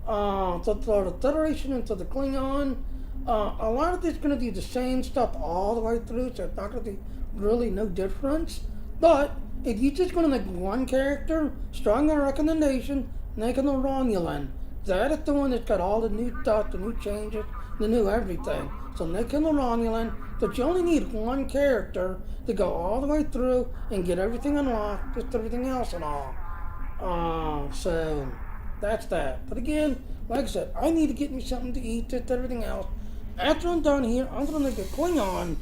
So for the Federation and to the Klingon, a lot of it's going to be the same stuff all the way through, so it's not going to be really no difference. But if you're just going to make one character, strong recommendation, making a Romulan. That is the one that's got all the new stuff, the new changes, the new everything. So making a Romulan, but you only need one character to go all the way through and get everything unlocked, just everything else and all. So that's that. But again, like I said, I need to get me something to eat, just everything else. After I'm done here, I'm going to make a Klingon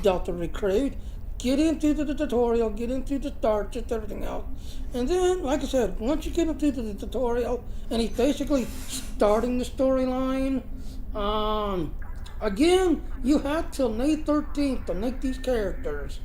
Delta Recruit, get into the tutorial, get into the start, just everything else. And then, like I said, once you get into the tutorial, and he's basically starting the storyline, again, you have till May 13th to make these characters.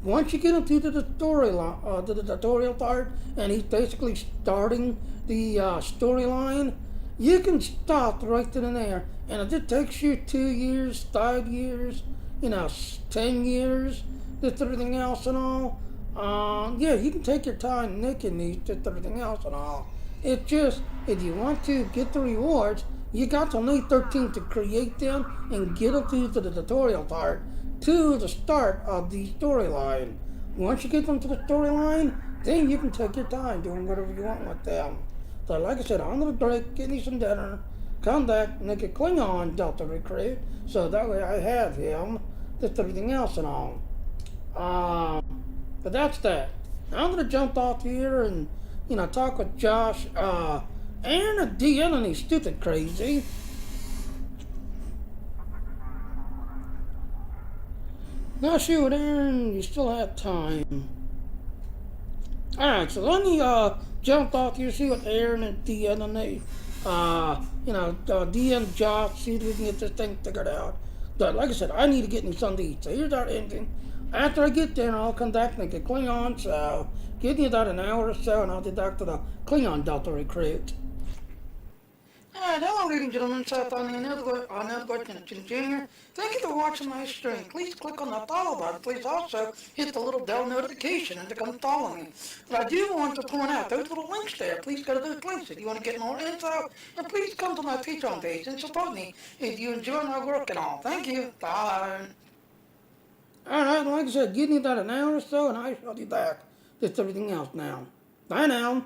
Once you get into the storyline, the tutorial part, and he's basically starting the storyline, you can stop right then and there. And if it takes you 2 years, 5 years, 10 years, just everything else and all, yeah, you can take your time making these, just everything else and all. It's just, if you want to get the rewards, You got till May 13th to create them and get them to the tutorial part to the start of the storyline. Once you get them to the storyline, then you can take your time doing whatever you want with them. So like I said, I'm gonna break, get me some dinner, come back, make a Klingon Delta recruit, so that way I have him, just everything else and all. But that's that. Now I'm gonna jump off here and, talk with Josh, and a DN and he's stupid crazy. Now shoot, Aaron, you still have time. Alright, so let me jump off here, see what Aaron and DN and they, DN Josh, see if we can get this thing figured out. But like I said, I need to get me something to eat. So here's our ending. After I get there, I'll come back and make a Klingon, so give me about an hour or so and I'll get back to the Klingon Delta recruit. Alright, hello ladies and gentlemen, Seth on the Network Jr. Thank you for watching my stream. Please click on the follow button. Please also hit the little bell notification and to come follow me. But I do want to point out those little links there. Please go to those links if you want to get more info. And please come to my Patreon page and support me if you enjoy my work and all. Thank you. Bye. Alright, like I said, give me about an hour or so and I shall be back. Just everything else now. Bye now.